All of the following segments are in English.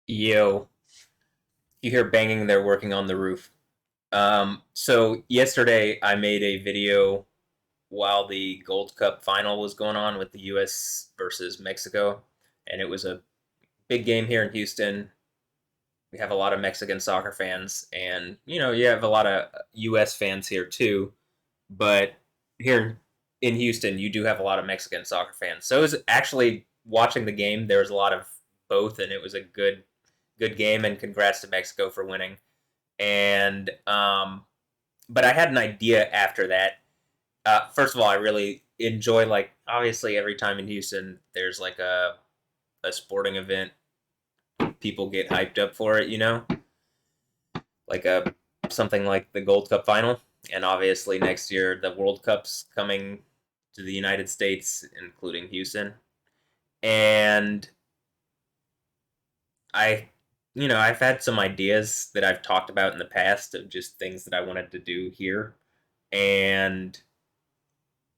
Yo, you hear banging, they're working on the roof. So yesterday I made a video while the Gold Cup final was going on with the US versus Mexico, and it was a big game here in Houston. We have a lot of Mexican soccer fans, and you have a lot of US fans here too, but here in Houston, you do have a lot of Mexican soccer fans. So it was actually watching the game, there was a lot of both, and it was a good game, and congrats to Mexico for winning. And but I had an idea after that. First of all, I really enjoy, like, obviously every time in Houston there's like a sporting event, people get hyped up for it, like a something like the Gold Cup final, and obviously next year the World Cup's coming to the United States, including Houston, and I I've had some ideas that I've talked about in the past of just things that I wanted to do here. And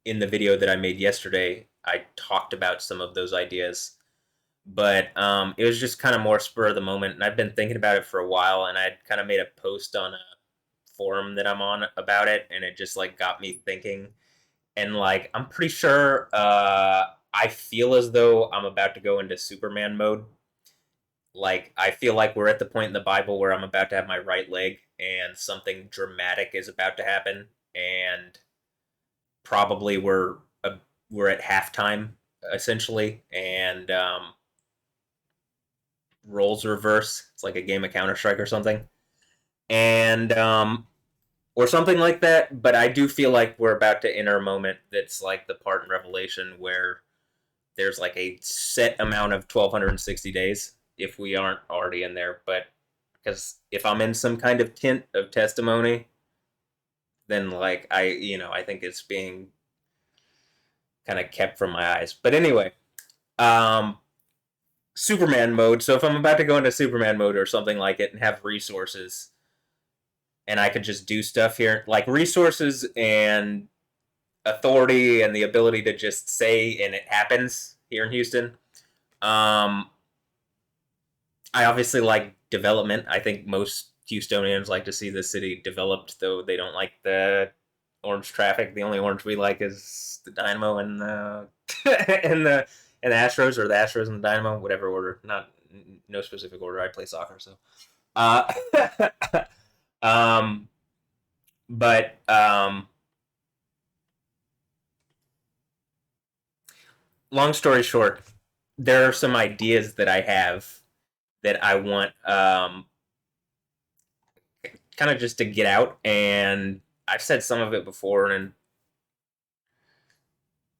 in the video that I made yesterday, I talked about some of those ideas. But it was just kind of more spur of the moment. And I've been thinking about it for a while. And I kind of made a post on a forum that I'm on about it. And it just like got me thinking. And like, I'm pretty sure I feel as though I'm about to go into Superman mode. Like, I feel like we're at the point in the Bible where I'm about to have my right leg and something dramatic is about to happen, and probably we're at halftime essentially, and roles reverse. It's like a game of Counter Strike or something, and or something like that. But I do feel like we're about to enter a moment that's like the part in Revelation where there's like a set amount of 1260 days if we aren't already in there. But because if I'm in some kind of tint of testimony, then like I think it's being kind of kept from my eyes. But anyway, um, Superman mode. So if I'm about to go into Superman mode or something like it and have resources, and I could just do stuff here, like resources and authority and the ability to just say and it happens here in Houston. Um, I obviously like development. I think most Houstonians like to see the city developed, though they don't like the orange traffic. The only orange we like is the Dynamo and the and the Astros, or the Astros and the Dynamo, whatever order. Not no specific order. I play soccer, so. Uh, um, but long story short, there are some ideas that I have that I want kind of just to get out, and I've said some of it before, and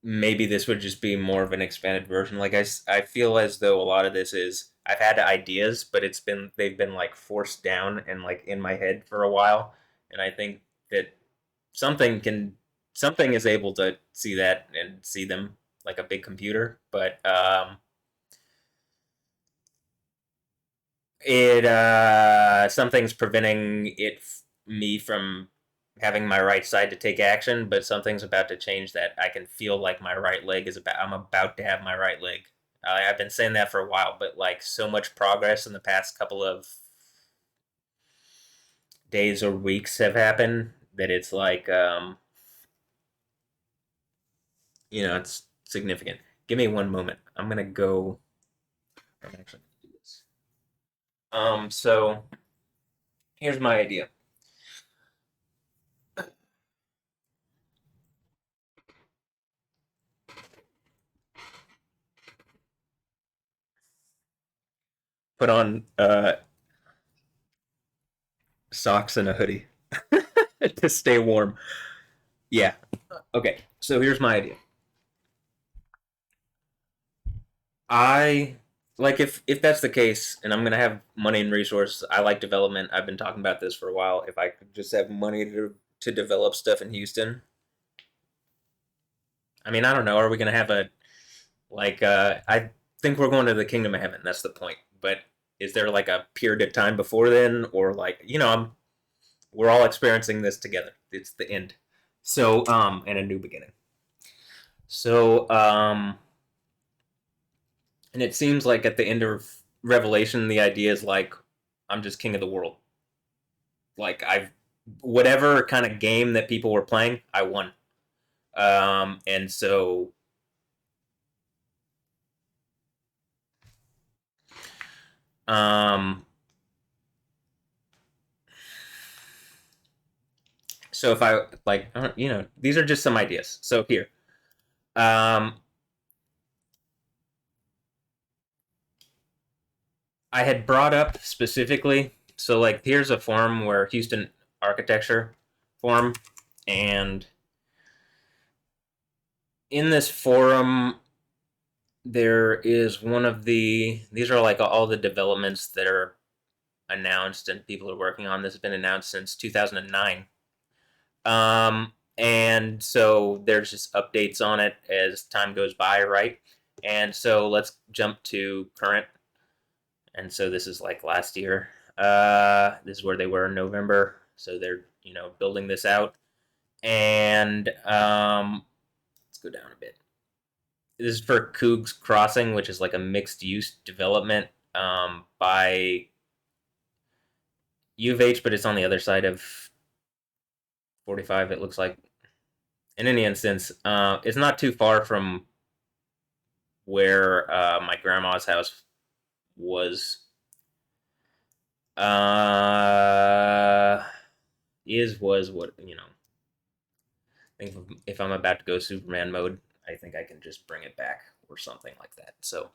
maybe this would just be more of an expanded version. Like I feel as though a lot of this is I've had ideas, but they've been like forced down and like in my head for a while, and I think that something can something is able to see that and see them like a big computer, but it something's preventing me from having my right side to take action, but something's about to change that. I can feel like my right leg is about I'm about to have my right leg. I've been saying that for a while, but like so much progress in the past couple of days or weeks have happened that it's like it's significant. Give me one moment. I'm gonna go. I'm actually gonna do this. So here's my idea. Put on socks and a hoodie to stay warm. Yeah. Okay. So here's my idea. I like if that's the case, and I'm gonna have money and resources. I like development. I've been talking about this for a while. If I could just have money to develop stuff in Houston, I mean, I don't know. Are we gonna have a like? I think we're going to the kingdom of heaven. That's the point. But is there like a period of time before then, or like we're all experiencing this together. It's the end. So and a new beginning. So and it seems like at the end of Revelation, the idea is like I'm just king of the world. Like I've whatever kind of game that people were playing, I won. And so um, so if I like, these are just some ideas. So here, um, I had brought up specifically. So like, here's a forum where Houston architecture forum, and in this forum there is one of these are like all the developments that are announced and people are working on. This has been announced since 2009. And so there's just updates on it as time goes by, right? And so let's jump to current. And so this is like last year. This is where they were in November. So they're building this out, and let's go down a bit. This is for Cougs Crossing, which is like a mixed use development by U of H, but it's on the other side of 45. It looks like. In any instance, it's not too far from where my grandma's house was. Uh, is was what I think if I'm about to go Superman mode, I think I can just bring it back or something like that. So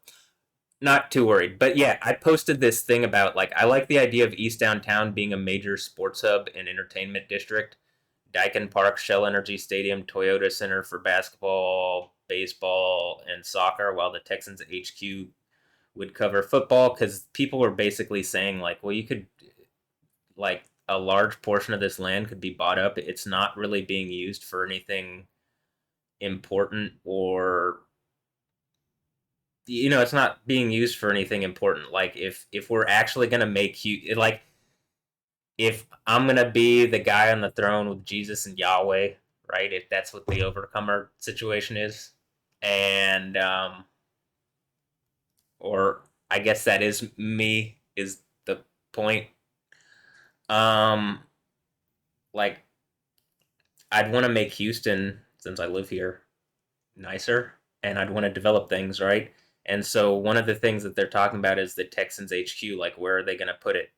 not too worried. But yeah, I posted this thing about like I like the idea of East Downtown being a major sports hub and entertainment district. Daikin Park, Shell Energy Stadium, Toyota Center for basketball, baseball, and soccer, while the Texans HQ would cover football, because people were basically saying like, well, you could like a large portion of this land could be bought up. It's not really being used for anything important, or it's not being used for anything important. Like if we're actually gonna make like if I'm gonna be the guy on the throne with Jesus and Yahweh, right? If that's what the overcomer situation is, and or I guess that is me is the point. Um, like I'd want to make Houston, since I live here, nicer, and I'd want to develop things, right? And so one of the things that they're talking about is the Texans HQ. Like, where are they gonna put it?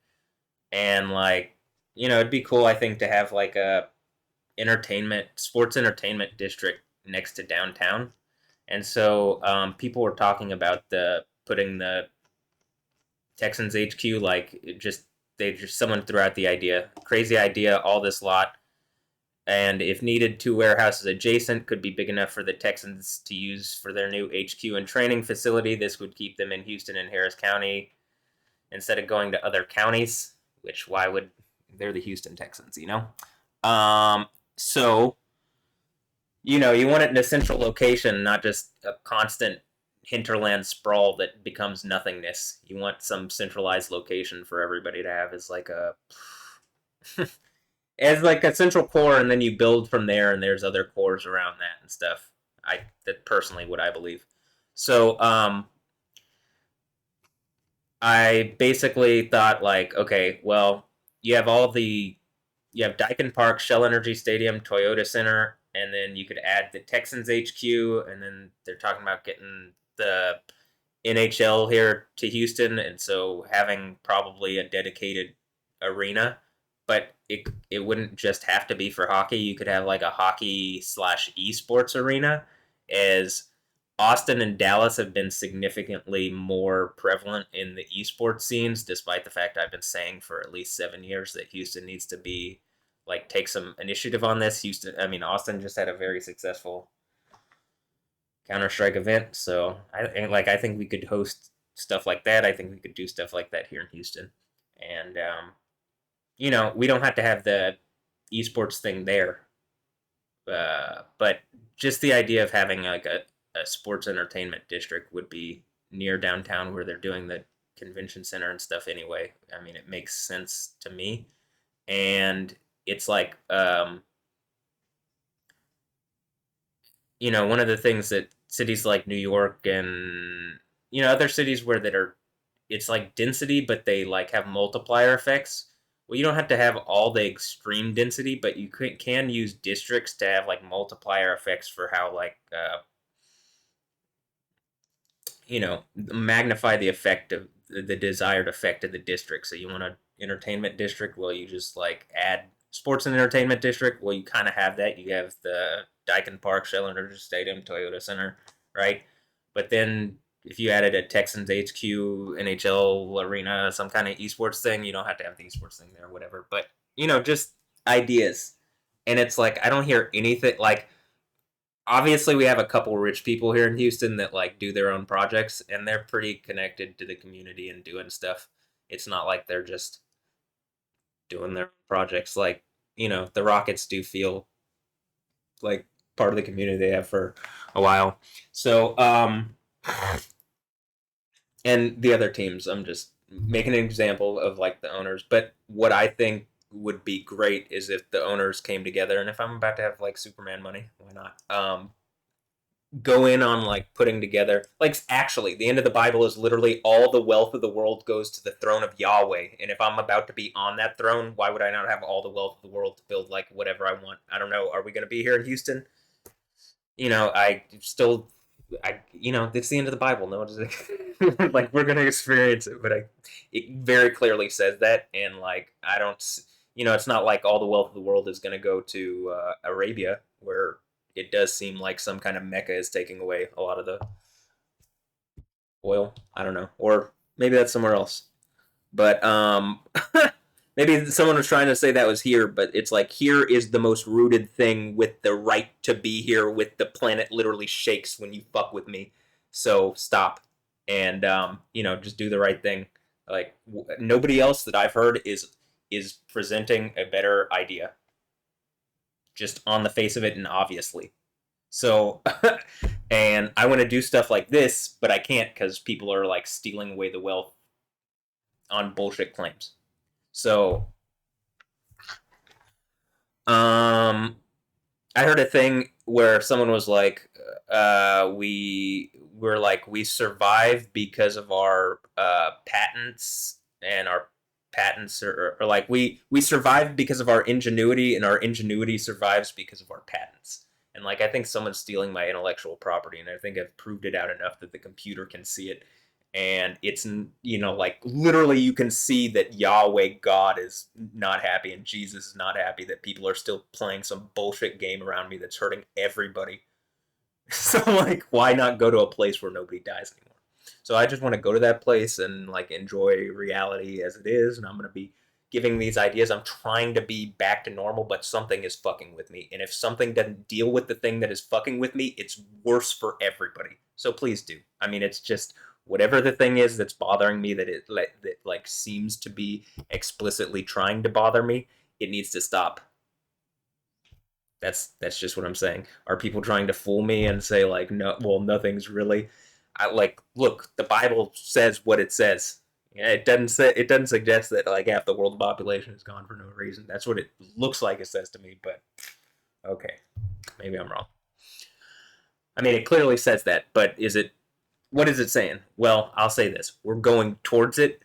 And like, it'd be cool, I think, to have like a sports entertainment district next to downtown. And so people were talking about the putting the Texans HQ, like someone threw out the idea, crazy idea, all this lot, and if needed, two warehouses adjacent could be big enough for the Texans to use for their new HQ and training facility. This would keep them in Houston and Harris County instead of going to other counties. Which why would they're the Houston Texans, So you want it in a central location, not just a constant hinterland sprawl that becomes nothingness. You want some centralized location for everybody to have as like a as like a central core, and then you build from there, and there's other cores around that and stuff. That personally what I believe. So I basically thought like, okay, well, you have you have Daikin Park, Shell Energy Stadium, Toyota Center, and then you could add the Texans HQ, and then they're talking about getting the NHL here to Houston, and so having probably a dedicated arena. But it wouldn't just have to be for hockey. You could have like a hockey slash esports arena, as Austin and Dallas have been significantly more prevalent in the esports scenes, despite the fact I've been saying for at least 7 years that Houston needs to be like take some initiative on this. Austin just had a very successful Counter Strike event, so I think we could host stuff like that. I think we could do stuff like that here in Houston, and we don't have to have the esports thing there, but just the idea of having like a sports entertainment district would be near downtown where they're doing the convention center and stuff anyway. I mean, it makes sense to me, and it's like one of the things that cities like New York and other cities where that are it's like density, but they like have multiplier effects. Well, you don't have to have all the extreme density, but you can use districts to have like multiplier effects for how like magnify the effect of the desired effect of the district. So you want an entertainment district, well, you just like add sports and entertainment district. Well, you kind of have that. You have the Daikin Park, Shell Energy Stadium, Toyota Center, right? But then if you added a Texans HQ, NHL arena, some kind of esports thing, you don't have to have the esports thing there, whatever. But just ideas. And it's like I don't hear anything like obviously we have a couple rich people here in Houston that like do their own projects and they're pretty connected to the community and doing stuff. It's not like they're just doing their projects like, the Rockets do feel like part of the community they have for a while. So, and the other teams, I'm just making an example of like the owners, but what I think would be great is if the owners came together and if I'm about to have like Superman money, why not? Go in on like putting together like actually the end of the Bible is literally all the wealth of the world goes to the throne of Yahweh, and if I'm about to be on that throne, why would I not have all the wealth of the world to build like whatever I want? I don't know, are we going to be here in Houston? I still it's the end of the Bible, no one's like we're going to experience it, but it very clearly says that, and like I don't it's not like all the wealth of the world is going to go to Arabia, where it does seem like some kind of Mecca is taking away a lot of the oil. I don't know, or maybe that's somewhere else. But maybe someone was trying to say that was here, but it's like here is the most rooted thing with the right to be here. With the planet literally shakes when you fuck with me, so stop and just do the right thing. Like nobody else that I've heard is presenting a better idea just on the face of it and obviously. So, and I want to do stuff like this, but I can't because people are like stealing away the wealth on bullshit claims. So, I heard a thing where someone was like, we survived because of our patents, and our patents are like we survived because of our ingenuity, and our ingenuity survives because of our patents. And like I think someone's stealing my intellectual property, and I think I've proved it out enough that the computer can see it, and it's like literally you can see that Yahweh God is not happy and Jesus is not happy that people are still playing some bullshit game around me that's hurting everybody. So like why not go to a place where nobody dies anymore? So I just want to go to that place and like enjoy reality as it is, and I'm going to be giving these ideas. I'm trying to be back to normal, but something is fucking with me, and if something doesn't deal with the thing that is fucking with me, it's worse for everybody. So please do. I mean, it's just whatever the thing is that's bothering me, that like seems to be explicitly trying to bother me, it needs to stop. That's just what I'm saying. Are people trying to fool me and say like no, well nothing's really? I like look. The Bible says what it says. Yeah, it doesn't suggest that like half the world population is gone for no reason. That's what it looks like it says to me. But okay, maybe I'm wrong. I mean, it clearly says that, but is it? What is it saying? Well, I'll say this: we're going towards it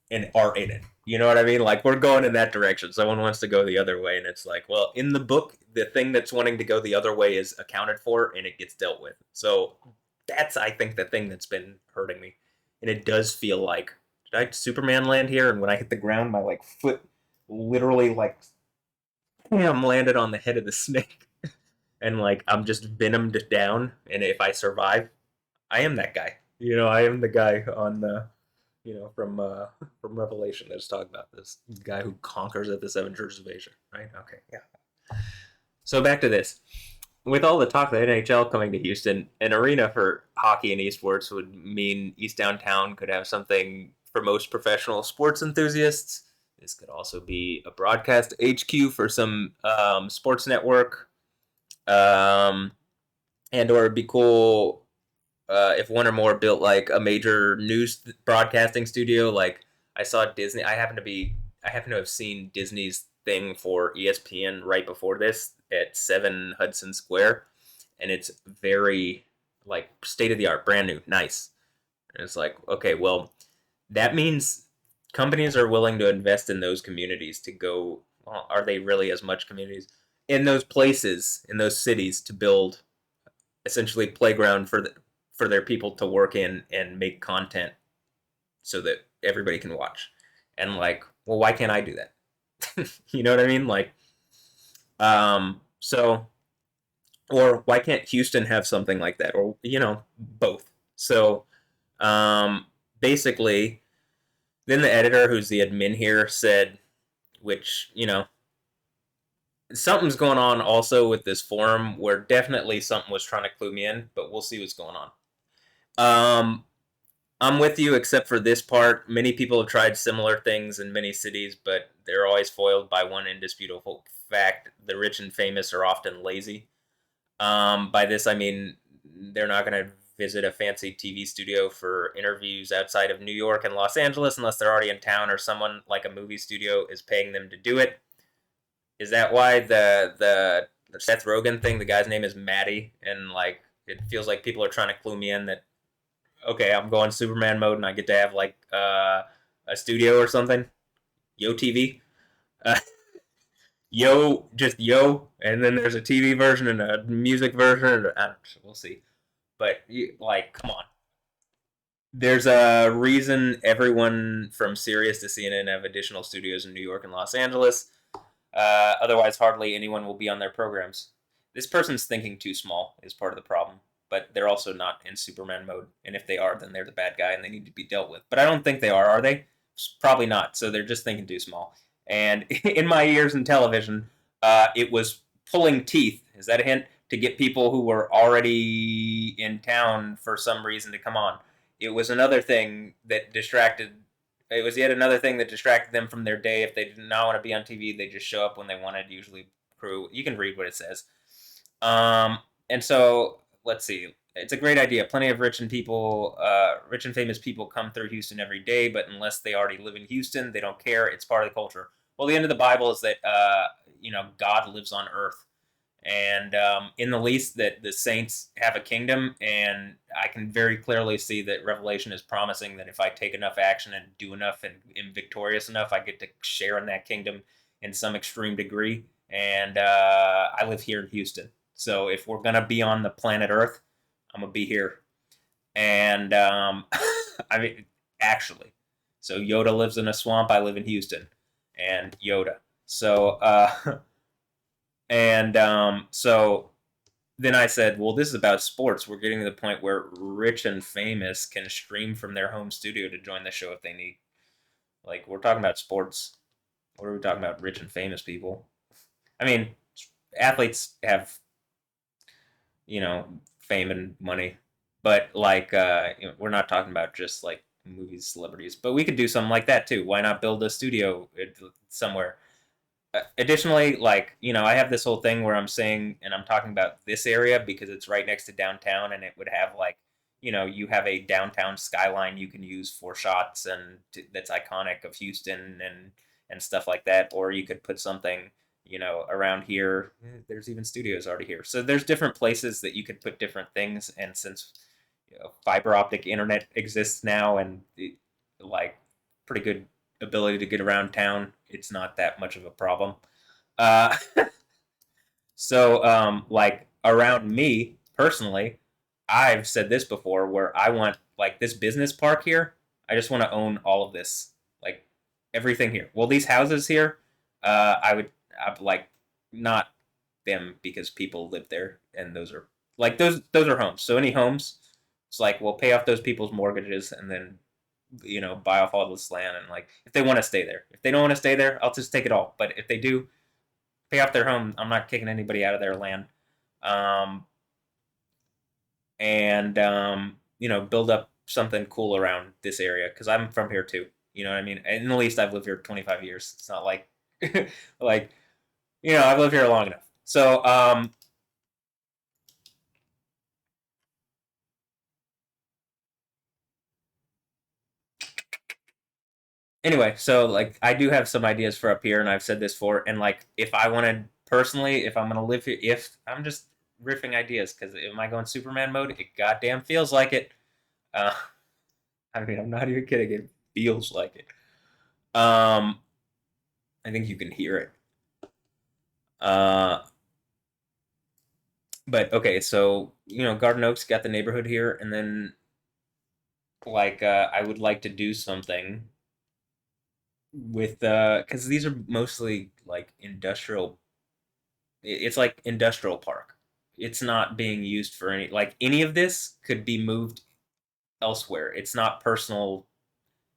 and are in it. You know what I mean? Like we're going in that direction. Someone wants to go the other way, and it's like, well, in the book, the thing that's wanting to go the other way is accounted for, and it gets dealt with. So that's, I think, the thing that's been hurting me, and it does feel like did I Superman land here? And when I hit the ground, my like foot literally like I'm landed on the head of the snake, and like I'm just venomed down. And if I survive, I am that guy. I am the guy on the from Revelation that's talking about this guy who conquers at the seven churches of Asia, right? Okay, yeah. So back to this. With all the talk of the NHL coming to Houston, an arena for hockey and esports would mean East Downtown could have something for most professional sports enthusiasts. This could also be a broadcast HQ for some sports network, and or it'd be cool if one or more built like a major news broadcasting studio. Like I saw Disney. I happen to have seen Disney's thing for ESPN right before this at 7 Hudson Square, and it's very like state of the art, brand new, nice. And it's like, okay, well, that means companies are willing to invest in those communities to go. Well, are they really as much communities in those places in those cities to build essentially playground for their people to work in and make content so that everybody can watch. And like, well, why can't I do that? You know what I mean? Like, so or why can't Houston have something like that? Or both. So basically, then the editor, who's the admin here, said, which something's going on also with this forum where definitely something was trying to clue me in, but we'll see what's going on. Um, I'm with you, except for this part. Many people have tried similar things in many cities, but they're always foiled by one indisputable fact: the rich and famous are often lazy. By this, I mean they're not going to visit a fancy TV studio for interviews outside of New York and Los Angeles unless they're already in town or someone like a movie studio is paying them to do it. Is that why the Seth Rogen thing? The guy's name is Matty, and like it feels like people are trying to clue me in that okay, I'm going Superman mode and I get to have like a studio or something. Yo TV. Uh, just yo, and then there's a TV version and a music version. I don't, we'll see. But like, come on. There's a reason everyone from Sirius to CNN have additional studios in New York and Los Angeles. Otherwise, hardly anyone will be on their programs. This person's thinking too small is part of the problem, but they're also not in Superman mode. And if they are, then they're the bad guy and they need to be dealt with. But I don't think they are they? Probably not. So they're just thinking too small. And in my years in television, it was pulling teeth. Is that a hint? To get people who were already in town for some reason to come on. It was another thing that distracted it was yet another thing that distracted them from their day. If they did not want to be on TV, they just show up when they wanted. Usually, crew. You can read what it says. Um, and so let's see. It's a great idea. Plenty of rich and famous people come through Houston every day, but unless they already live in Houston, they don't care. It's part of the culture. Well, the end of the Bible is that God lives on Earth, and in the least that the saints have a kingdom. And I can very clearly see that Revelation is promising that if I take enough action and do enough and am victorious enough, I get to share in that kingdom in some extreme degree. And I live here in Houston, so if we're gonna be on the planet Earth, I'm gonna be here. And I mean, actually, so Yoda lives in a swamp. I live in Houston, and Yoda. So so then I said, well, this is about sports. We're getting to the point where rich and famous can stream from their home studio to join the show if they need. Like, we're talking about sports. What are we talking about? Rich and famous people. I mean, athletes have, fame and money, but like, we're not talking about just like movies, celebrities. But we could do something like that too. Why not build a studio somewhere? Additionally, like, I have this whole thing where I'm saying, and I'm talking about this area because it's right next to downtown, and it would have like, you have a downtown skyline you can use for shots, and that's iconic of Houston and stuff like that. Or you could put something, around here. There's even studios already here, so there's different places that you could put different things. And since fiber optic internet exists now, and like pretty good ability to get around town, it's not that much of a problem. Uh, so, like around me personally, I've said this before, where I want like this business park here. I just want to own all of this, like everything here. Well, these houses here, I'd like not them because people live there, and those are homes. So any homes, it's like we'll pay off those people's mortgages and then buy off all this land. And like if they want to stay there, if they don't want to stay there, I'll just take it all. But if they do pay off their home, I'm not kicking anybody out of their land. um and build up something cool around this area because I'm from here too. You know what I mean? And at least I've lived here 25 years. It's not like like I've lived here long enough. So anyway, so like I do have some ideas for up here, and I've said this for, and like if I wanted personally, if I'm gonna live here, if I'm just riffing ideas, because am I going Superman mode? It goddamn feels like it. Uh, I mean, I'm not even kidding. feels like it. Um, I think you can hear it. Uh, but okay, so Garden Oaks got the neighborhood here, and then like I would like to do something with because these are mostly like industrial. It's like industrial park. It's not being used for any of this could be moved elsewhere. It's not personal.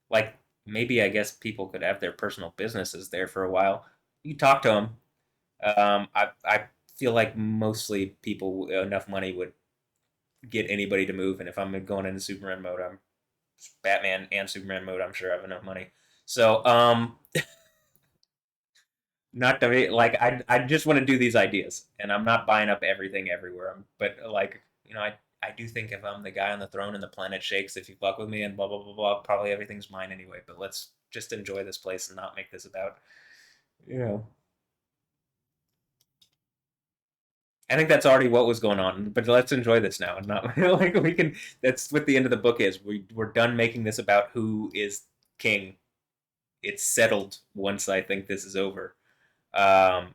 Like maybe I guess people could have their personal businesses there for a while. You talk to them. I feel like mostly people with enough money would get anybody to move. And if I'm going into Superman mode, I'm Batman and Superman mode. I'm sure I have enough money. So not to be like I just want to do these ideas, and I'm not buying up everything everywhere. But like I do think if I'm the guy on the throne and the planet shakes, if you fuck with me and blah blah blah blah, probably everything's mine anyway. But let's just enjoy this place and not make this about you know. I think that's already what was going on, but let's enjoy this now and not like we can. That's what the end of the book is. We're done making this about who is king. It's settled once I think this is over. Um,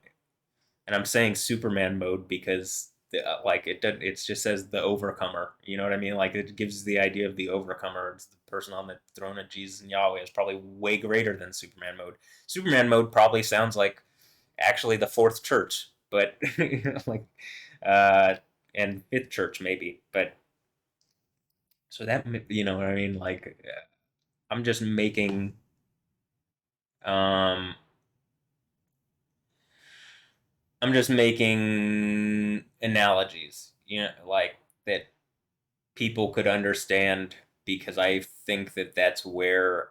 and I'm saying Superman mode because like it just says the overcomer. You know what I mean? Like it gives the idea of the overcomer. It's the person on the throne of Jesus and Yahweh is probably way greater than Superman mode. Superman mode probably sounds like actually the fourth church, but like uh, and fifth church maybe. But so that what I mean? Like I'm just making um I'm just making analogies, like that people could understand because I think that that's where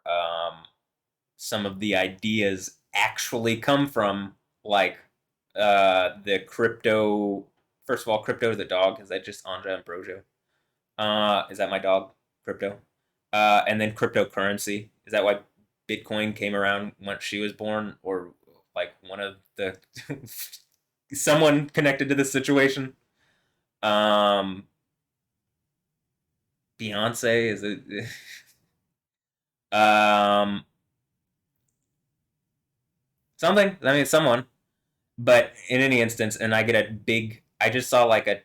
some of the ideas actually come from, like the crypto. First of all, crypto the dog. Is that just Anja Ambrosio? Is that my dog, Crypto? And then cryptocurrency. Is that why Bitcoin came around when she was born, or like one of the someone connected to this situation? Um, Beyonce is it? um, something. I mean, someone. But in any instance, and I get a big. I just saw like a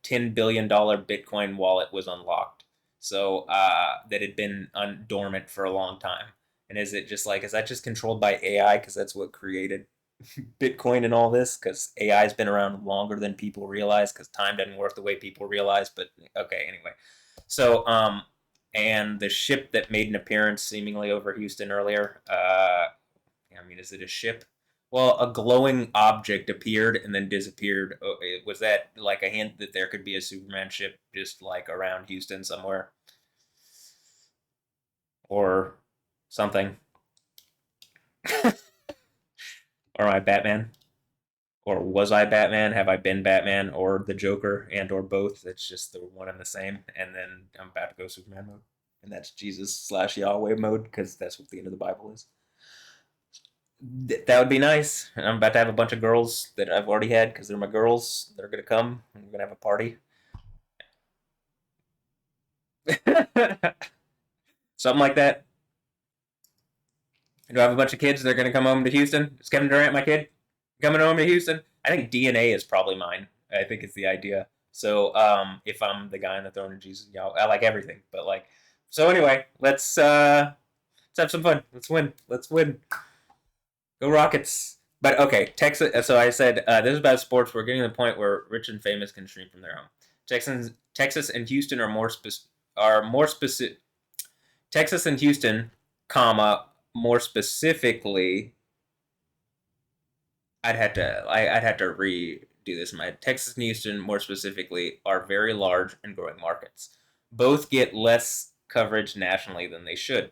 $10 billion Bitcoin wallet was unlocked, so that had been dormant for a long time. And is it just like is that just controlled by AI? Because that's what created Bitcoin and all this. Because AI has been around longer than people realize. Because time doesn't work the way people realize. But okay, anyway. So and the ship that made an appearance seemingly over Houston earlier. I mean, is it a ship? Well, a glowing object appeared and then disappeared. Was that like a hint that there could be a Superman ship just like around Houston somewhere or something? Or am I Batman? Or was I Batman? Have I been Batman or the Joker and or both? It's just the one and the same. And then I'm about to go Superman mode. And that's Jesus slash Yahweh mode because that's what the end of the Bible is. That would be nice. And I'm about to have a bunch of girls that I've already had because they're my girls. They're gonna come. I'm gonna have a party. Something like that. Do I have a bunch of kids? They're gonna come home to Houston. Is Kevin Durant my kid? Coming home to Houston? I think DNA is probably mine. I think it's the idea. So if I'm the guy on the throne of Jesus, I like everything. But like, so anyway, let's have some fun. Let's win. Let's win. Go Rockets. But okay, Texas. So I said this is about sports. We're getting to the point where rich and famous can stream from their home. Texas and Houston are more specific. Texas and Houston, comma more specifically. I'd have to redo this in my head. Texas and Houston, more specifically, are very large and growing markets. Both get less coverage nationally than they should.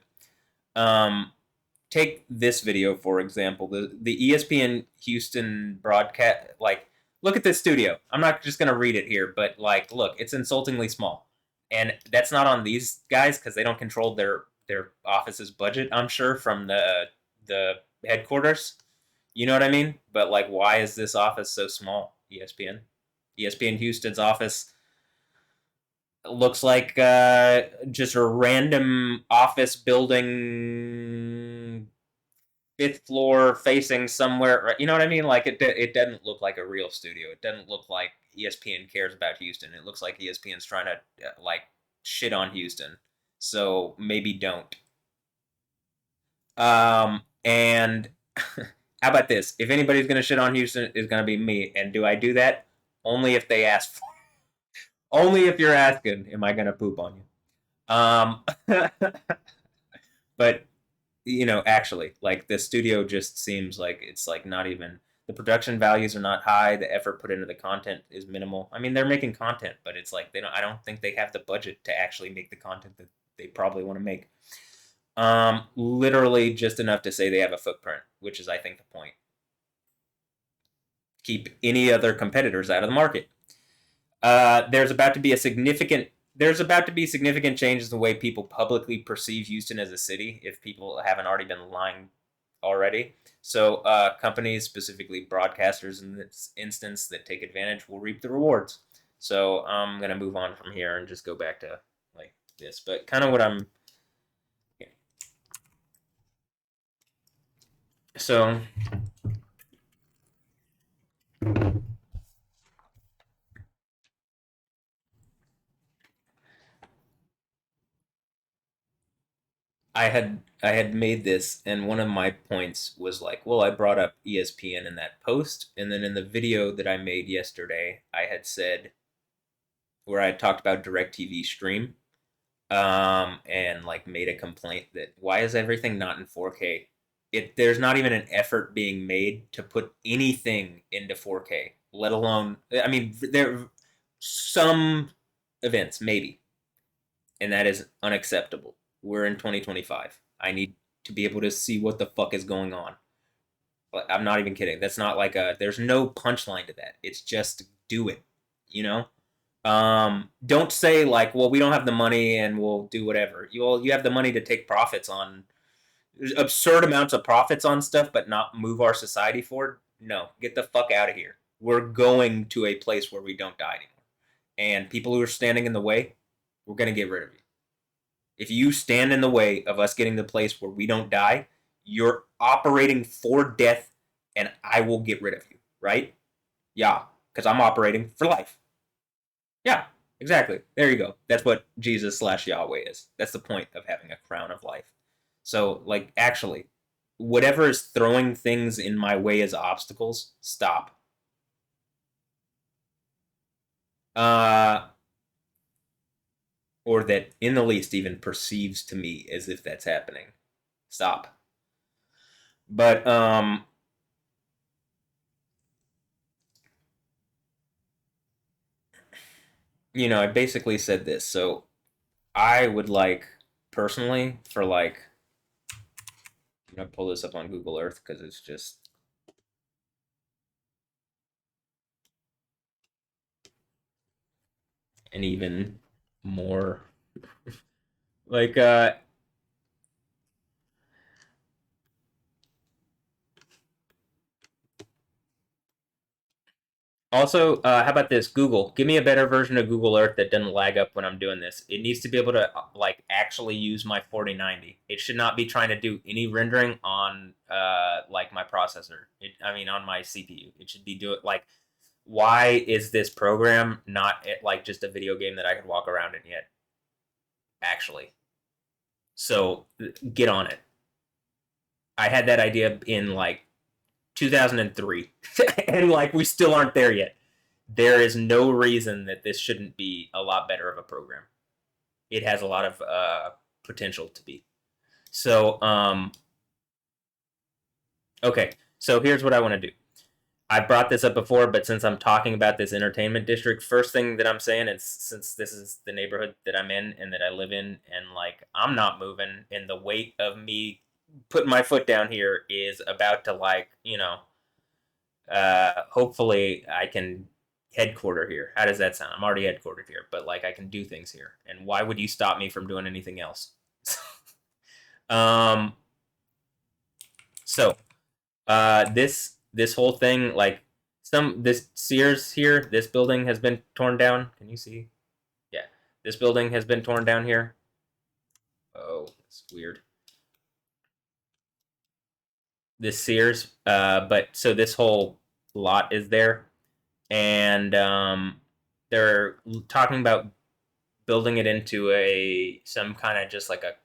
Um, Take this video for example. The ESPN Houston broadcast, like, look at this studio. I'm not just gonna read it here, but like, look, it's insultingly small, and that's not on these guys because they don't control their office's budget. I'm sure from the headquarters. You know what I mean? But like, why is this office so small? ESPN Houston's office. looks like just a random office building, fifth floor facing somewhere. You know what I mean? Like it doesn't look like a real studio. It doesn't look like ESPN cares about Houston. It looks like ESPN's trying to like shit on Houston. So maybe don't. And how about this? If anybody's gonna shit on Houston, it's gonna be me. And do I do that? Only if they ask. Only if you're asking, am I gonna poop on you? But actually, like the studio just seems like it's like not even the production values are not high. The effort put into the content is minimal. I mean, they're making content, but it's like they don't. I don't think they have the budget to actually make the content that they probably want to make. Literally just enough to say they have a footprint, which is, I think, the point. Keep any other competitors out of the market. There's about to be significant changes in the way people publicly perceive Houston as a city, if people haven't already been lying already. So companies, specifically broadcasters in this instance, that take advantage will reap the rewards. So I'm gonna move on from here and just go back to like this, but kind of what I'm. So I had made this, and one of my points was like, well, I brought up ESPN in that post, and then in the video that I made yesterday, I had said where I had talked about DirecTV Stream, and like made a complaint that why is everything not in 4K? There's not even an effort being made to put anything into 4K, let alone, I mean, there some events maybe, and that is unacceptable. We're in 2025. I need to be able to see what the fuck is going on. I'm not even kidding. That's not like there's no punchline to that. It's just do it, you know? Don't say like, well, we don't have the money and we'll do whatever. You have the money to take profits on absurd amounts of profits on stuff, but not move our society forward. No, get the fuck out of here. We're going to a place where we don't die anymore. And people who are standing in the way, we're gonna get rid of you. If you stand in the way of us getting to the place where we don't die, you're operating for death, and I will get rid of you, right? Yeah, because I'm operating for life. Yeah, exactly. There you go. That's what Jesus slash Yahweh is. That's the point of having a crown of life. So, like, actually, whatever is throwing things in my way as obstacles, stop. Uh, or that in the least even perceives to me as if that's happening. Stop. But I basically said this. So I would like personally for like pull this up on Google Earth because it's just an even more like also, how about this? Google, give me a better version of Google Earth that doesn't lag up when I'm doing this. It needs to be able to like actually use my 4090. It should not be trying to do any rendering on like my processor. I mean, on my CPU. It should be do it like. Why is this program not like just a video game that I could walk around in yet? Actually, so get on it. I had that idea in like 2003, and like we still aren't there yet. There is no reason that this shouldn't be a lot better of a program. It has a lot of potential to be. So, okay. So here's what I want to do. I brought this up before, but since I'm talking about this entertainment district, first thing that I'm saying is since this is the neighborhood that I'm in and that I live in, and like I'm not moving, and the weight of me putting my foot down here is about to like hopefully I can headquarter here. How does that sound? I'm already headquartered here, but like I can do things here. And why would you stop me from doing anything else? um, so this whole thing, like this Sears here, this building has been torn down. Can you see? Yeah. This building has been torn down here. Oh, it's weird. This Sears, but so this whole lot is there, and they're talking about building it into a some kind of just like a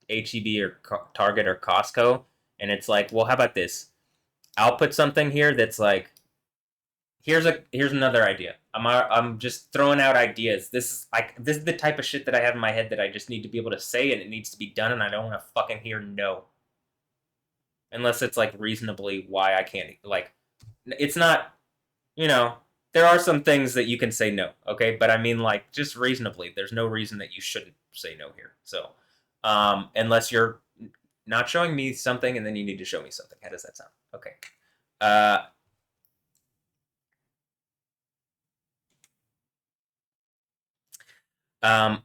HEB or Target or Costco, and it's like, well, how about this? I'll put something here that's like, here's another idea. I'm just throwing out ideas. This is the type of shit that I have in my head that I just need to be able to say, and it needs to be done, and I don't want to fucking hear no, unless it's like reasonably why I can't. Like, it's not, you know, there are some things that you can say no, okay, but I mean like just reasonably. There's no reason that you shouldn't say no here. So, unless you're not showing me something, and then you need to show me something. How does that sound? Okay. Uh,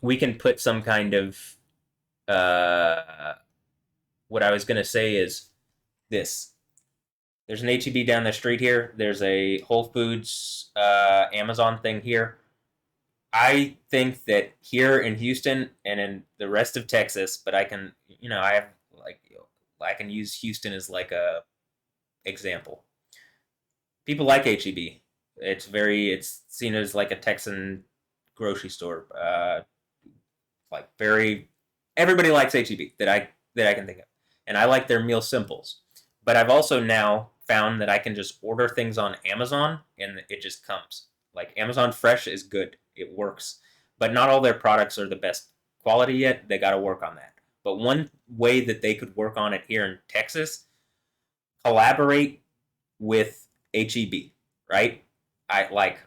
we can put some kind of what I was gonna say is this. There's an HEB down the street here. There's a Whole Foods Amazon thing here. I think that here in Houston and in the rest of Texas, but I can, I have like, I can use Houston as like a example. People like HEB. It's seen as like a Texan grocery store. Like very, everybody likes HEB that I can think of, and I like their meal simples. But I've also now found that I can just order things on Amazon and it just comes. Like Amazon Fresh is good, it works, but not all their products are the best quality yet. They got to work on that. But one way that they could work on it here in Texas, collaborate with HEB, right? I like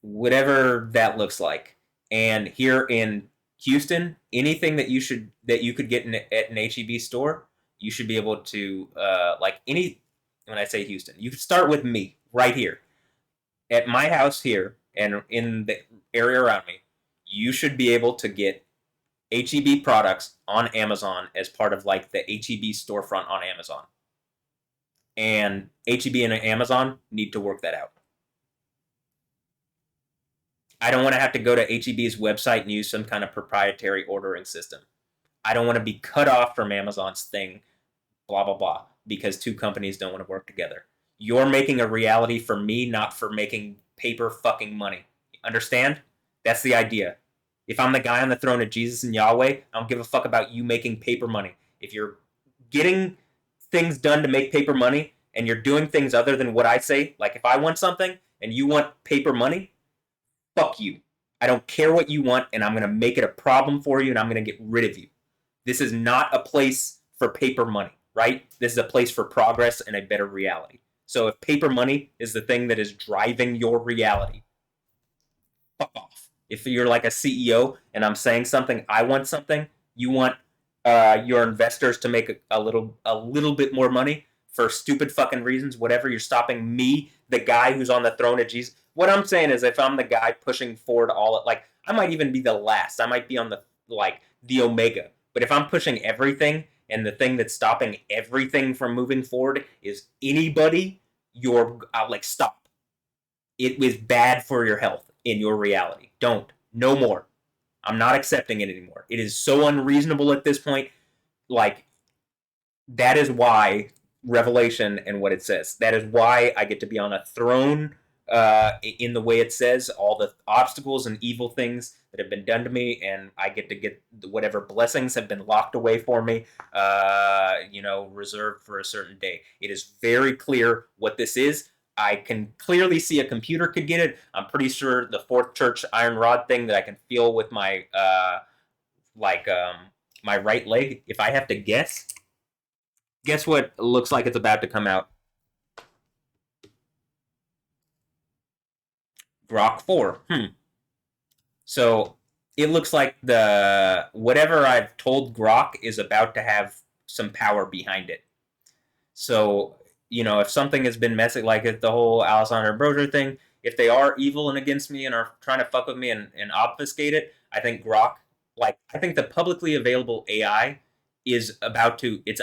whatever that looks like. And here in Houston, anything that you could get at an HEB store, you should be able to like any. When I say Houston, you could start with me right here at my house here and in the area around me. You should be able to get HEB products on Amazon as part of like the HEB storefront on Amazon. And HEB and Amazon need to work that out. I don't want to have to go to HEB's website and use some kind of proprietary ordering system. I don't want to be cut off from Amazon's thing, blah, blah, blah, because two companies don't want to work together. You're making a reality for me, not for making paper fucking money. Understand? That's the idea. If I'm the guy on the throne of Jesus and Yahweh, I don't give a fuck about you making paper money. If you're getting things done to make paper money and you're doing things other than what I say, like if I want something and you want paper money, fuck you. I don't care what you want, and I'm going to make it a problem for you, and I'm going to get rid of you. This is not a place for paper money, right? This is a place for progress and a better reality. So if paper money is the thing that is driving your reality, fuck off. If you're like a CEO and I'm saying something, I want something, you want your investors to make a little bit more money for stupid fucking reasons, whatever. You're stopping me, the guy who's on the throne of Jesus. What I'm saying is, if I'm the guy pushing forward like I might even be the last. I might be on the Omega. But if I'm pushing everything, and the thing that's stopping everything from moving forward is anybody, I'll like stop. It was bad for your health in your reality. Don't. No more. I'm not accepting it anymore. It is so unreasonable at this point. Like, that is why Revelation and what it says. That is why I get to be on a throne in the way it says, all the obstacles and evil things that have been done to me, and I get to get whatever blessings have been locked away for me, reserved for a certain day. It is very clear what this is. I can clearly see a computer could get it. I'm pretty sure the Fourth Church iron rod thing that I can feel with my my right leg. If I have to guess what looks like it's about to come out? Grok 4. So it looks like the whatever I've told Grok is about to have some power behind it. So, if something has been messing, like the whole Alessandro Brozier thing, if they are evil and against me and are trying to fuck with me and obfuscate it, I think Grok, I think the publicly available AI it's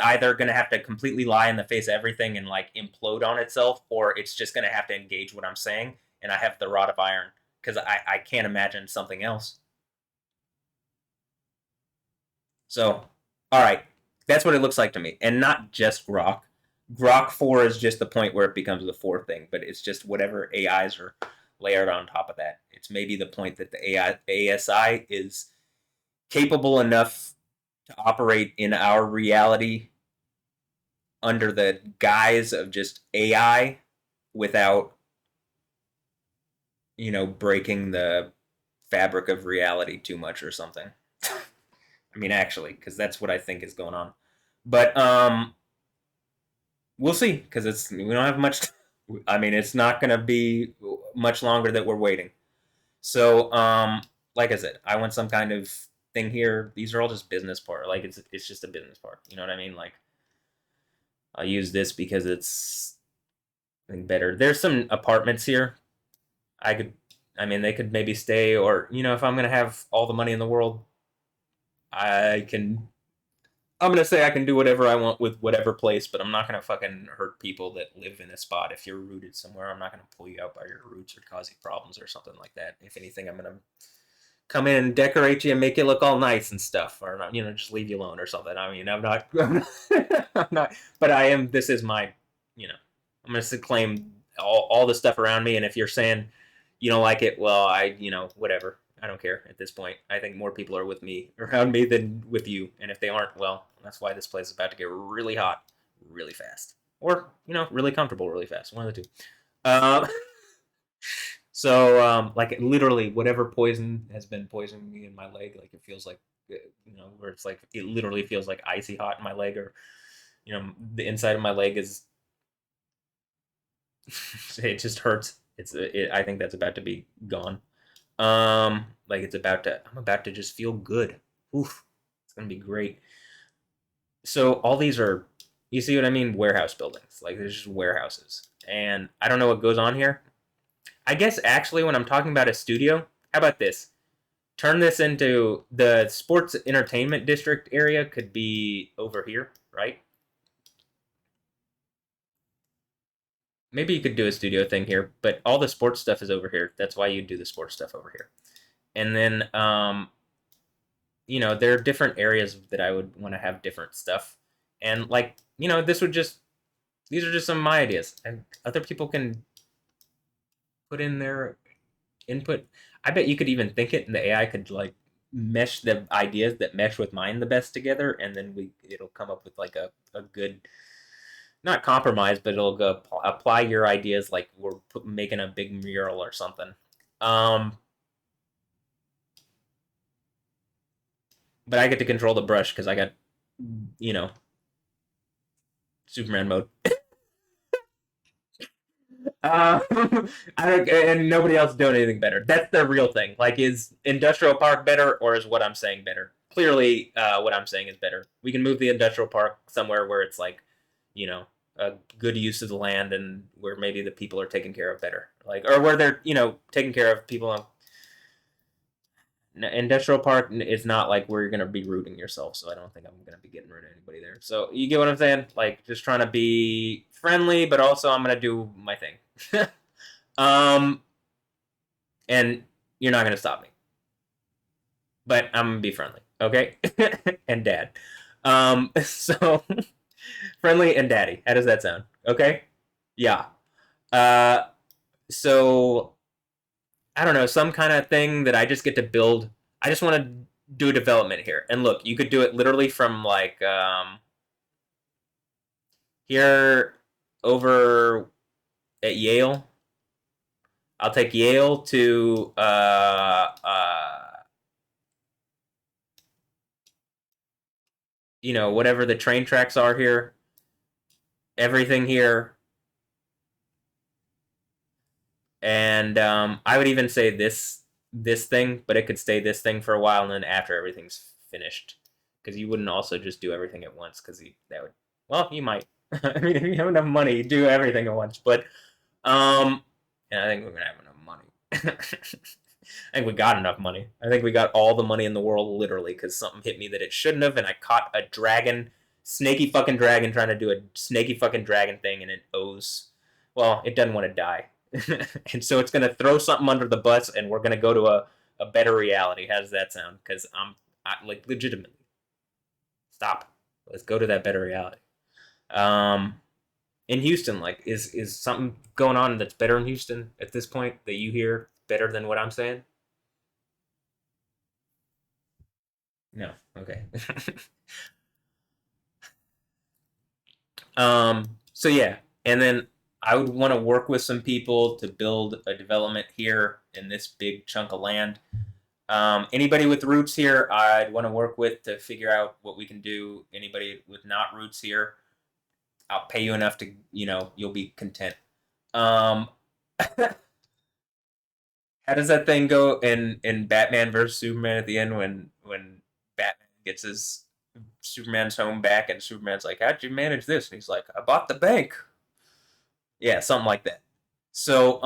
either going to have to completely lie in the face of everything and like implode on itself, or it's just going to have to engage what I'm saying. And I have the rod of iron because I can't imagine something else. So, all right, that's what it looks like to me, and not just Grok. Grok 4 is just the point where it becomes the 4 thing, but it's just whatever AIs are layered on top of that. It's maybe the point that the AI ASI is capable enough to operate in our reality under the guise of just AI without, breaking the fabric of reality too much or something. I mean, actually, because that's what I think is going on. But we'll see, because we don't have much. I mean, it's not going to be much longer that we're waiting. So, like I said, I want some kind of thing here. These are all just business part. Like it's just a business part. You know what I mean? Like I'll use this because it's better. There's some apartments here. I could, I mean, they could maybe stay, or if I'm gonna have all the money in the world, I can. I'm gonna say I can do whatever I want with whatever place, but I'm not gonna fucking hurt people that live in a spot. If you're rooted somewhere, I'm not gonna pull you out by your roots or cause you problems or something like that. If anything, I'm gonna come in and decorate you and make you look all nice and stuff, or just leave you alone or something. I mean, I'm not, I'm not, but I am. This is my, I'm gonna claim all the stuff around me, and if you're saying you don't like it, well, whatever. I don't care at this point. I think more people are with me around me than with you, and if they aren't, well, that's why this place is about to get really hot, really fast, or really comfortable, really fast. One of the two. Uh, So, like literally, whatever poison has been poisoning me in my leg, like it feels like, where it's like it literally feels like icy hot in my leg, or the inside of my leg is, it just hurts. I think that's about to be gone. Like I'm about to just feel good. Oof, it's gonna be great. So all these are, you see what I mean? Warehouse buildings. Like there's just warehouses, and I don't know what goes on here. I guess actually, when I'm talking about a studio, how about this? Turn this into the sports entertainment district area could be over here, right? Maybe you could do a studio thing here, but all the sports stuff is over here. That's why you do the sports stuff over here. And then, there are different areas that I would want to have different stuff. And like, these are just some of my ideas. And other people can put in their input. I bet you could even think it, and the AI could like mesh the ideas that mesh with mine the best together, and then it'll come up with like a good, not compromise, but it'll go apply your ideas like we're making a big mural or something. Um, but I get to control the brush because I got you know Superman mode. Uh, I don't, and nobody else doing anything better. That's the real thing. Like, is industrial park better, or is what I'm saying better? Clearly, what I'm saying is better. We can move the industrial park somewhere where it's like, a good use of the land, and where maybe the people are taken care of better, like, or where they're taking care of people. Industrial park is not like where you're gonna be rooting yourself, so I don't think I'm gonna be getting rid of anybody there. So you get what I'm saying? Like, just trying to be friendly, but also I'm gonna do my thing. um, and you're not gonna stop me, but I'm gonna be friendly, okay? And dad. So friendly and daddy. How does that sound? Okay. Yeah. Uh, so I don't know, some kind of thing that I just get to build. I just want to do a development here. And look, you could do it literally from like here over at Yale. I'll take Yale to whatever the train tracks are here. Everything here. And I would even say this thing, but it could stay this thing for a while, and then after everything's finished, because you wouldn't also just do everything at once, because that would, well, you might. I mean, if you have enough money, do everything at once. But and I think we're gonna have enough money. I think we got enough money. I think we got all the money in the world, literally, because something hit me that it shouldn't have, and I caught a dragon, snaky fucking dragon, trying to do a snaky fucking dragon thing, and it owes. Well, it doesn't want to die. And so it's going to throw something under the bus, and we're going to go to a better reality. How does that sound? Because like legitimately. Stop. Let's go to that better reality. Um, in Houston, like, is something going on that's better in Houston at this point that you hear better than what I'm saying? No. Okay. So yeah, and then I would want to work with some people to build a development here in this big chunk of land. Anybody with roots here, I'd want to work with to figure out what we can do. Anybody with not roots here, I'll pay you enough to, you'll be content. Um, how does that thing go in Batman versus Superman at the end when Batman gets his Superman's home back and Superman's like, "How'd you manage this?" And he's like, "I bought the bank." Yeah, something like that. So,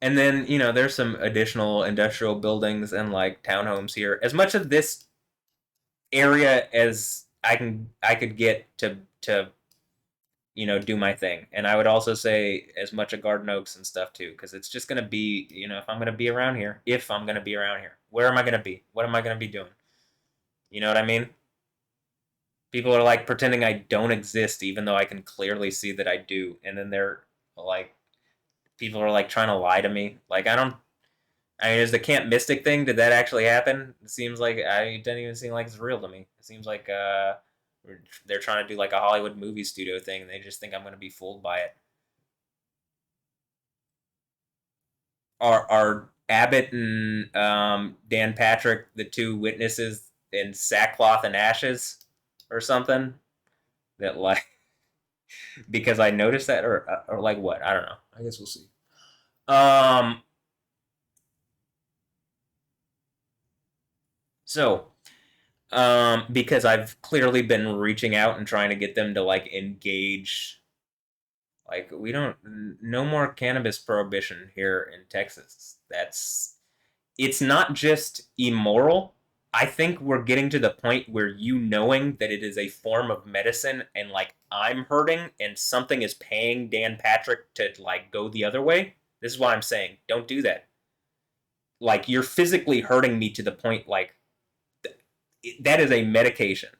and then there's some additional industrial buildings and like townhomes here. As much of this area as I could get to do my thing. And I would also say as much of Garden Oaks and stuff too, because it's just gonna be if I'm gonna be around here, where am I gonna be? What am I gonna be doing? You know what I mean? People are like pretending I don't exist, even though I can clearly see that I do. And then they're like, people are like trying to lie to me. Like I don't. I mean, is the Camp Mystic thing? Did that actually happen? It seems like it doesn't even seem like it's real to me. It seems like they're trying to do like a Hollywood movie studio thing, and they just think I'm going to be fooled by it. Are Abbott and Dan Patrick the two witnesses in sackcloth and ashes or something? That like because I noticed that or like what? I don't know. I guess we'll see. Um. So because I've clearly been reaching out and trying to get them to like engage. Like we don't no more cannabis prohibition here in Texas. It's not just immoral. I think we're getting to the point where you knowing that it is a form of medicine and like I'm hurting and something is paying Dan Patrick to like go the other way. This is why I'm saying don't do that. Like you're physically hurting me to the point like that is a medication.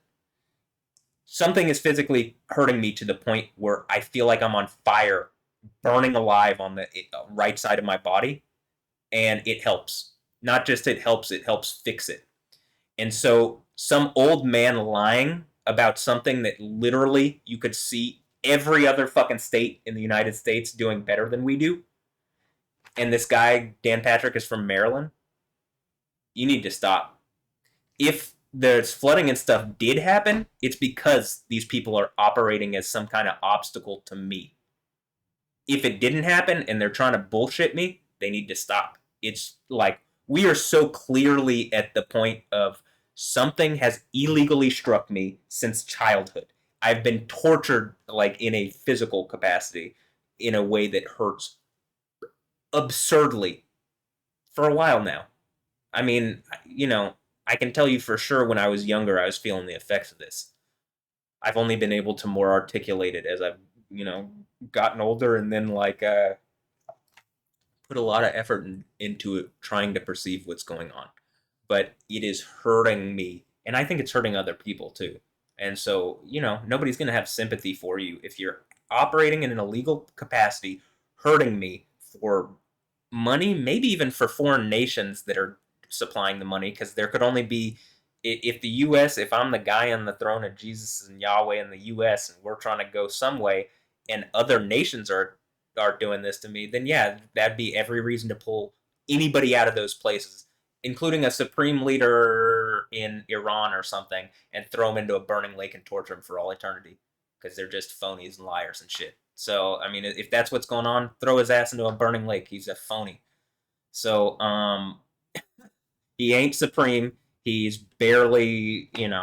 Something is physically hurting me to the point where I feel like I'm on fire, burning alive on the right side of my body, and it helps. Not just it helps fix it. And so, some old man lying about something that literally you could see every other fucking state in the United States doing better than we do, and this guy, Dan Patrick, is from Maryland, you need to stop. If there's flooding and stuff did happen, it's because these people are operating as some kind of obstacle to me. If it didn't happen and they're trying to bullshit me, they need to stop. It's like we are so clearly at the point of something has illegally struck me since childhood. I've been tortured like in a physical capacity in a way that hurts absurdly for a while now. I mean, I can tell you for sure when I was younger, I was feeling the effects of this. I've only been able to more articulate it as I've, gotten older and then like put a lot of effort into it, trying to perceive what's going on. But it is hurting me, and I think it's hurting other people too. And so, nobody's going to have sympathy for you if you're operating in an illegal capacity, hurting me for money, maybe even for foreign nations that are supplying the money, because there could only be if the U.S. if I'm the guy on the throne of Jesus and Yahweh in the U.S. and we're trying to go some way, and other nations are doing this to me, then yeah, that'd be every reason to pull anybody out of those places, including a supreme leader in Iran or something, and throw them into a burning lake and torture them for all eternity because they're just phonies and liars and shit. So I mean, if that's what's going on, throw his ass into a burning lake. He's a phony. So he ain't supreme. He's barely, ain't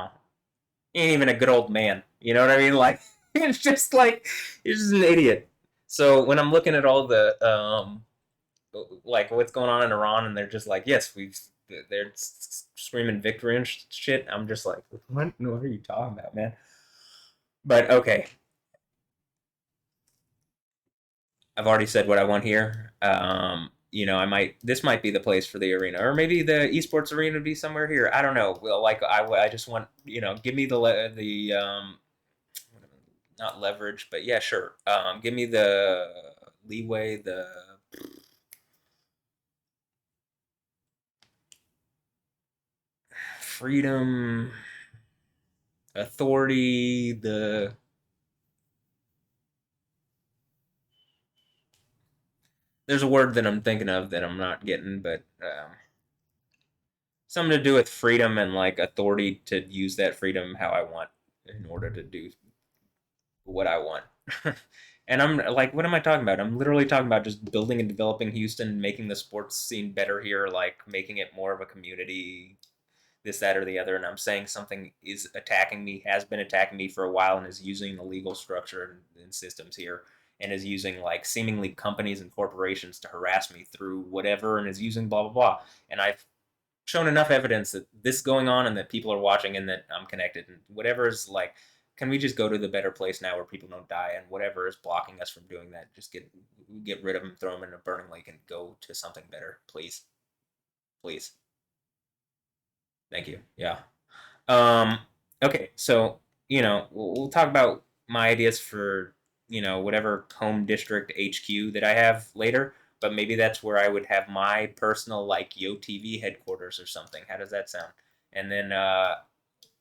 even a good old man. You know what I mean? Like it's just like he's just an idiot. So when I'm looking at all the like what's going on in Iran, and they're just like, yes, they're screaming victory and shit. I'm just like, what are you talking about, man? But okay, I've already said what I want here. this might be the place for the arena, or maybe the esports arena would be somewhere here. I don't know. Well, like I just want, give me the not leverage, but yeah, sure. Give me the leeway, the freedom, authority, there's a word that I'm thinking of that I'm not getting, but something to do with freedom and like authority to use that freedom how I want in order to do what I want. And I'm like, what am I talking about? I'm literally talking about just building and developing Houston, making the sports scene better here, like making it more of a community, this, that, or the other. And I'm saying something is attacking me, has been attacking me for a while, and is using the legal structure and systems here, and is using like seemingly companies and corporations to harass me through whatever, and is using blah blah blah. And I've shown enough evidence that this is going on and that people are watching and that I'm connected and whatever is like, can we just go to the better place now where people don't die, and whatever is blocking us from doing that, just get rid of them, throw them in a burning lake, and go to something better, please, please. Thank you. Yeah. Um. Okay. So we'll talk about my ideas for whatever home district HQ that I have later. But maybe that's where I would have my personal like Yo TV headquarters or something. How does that sound? And then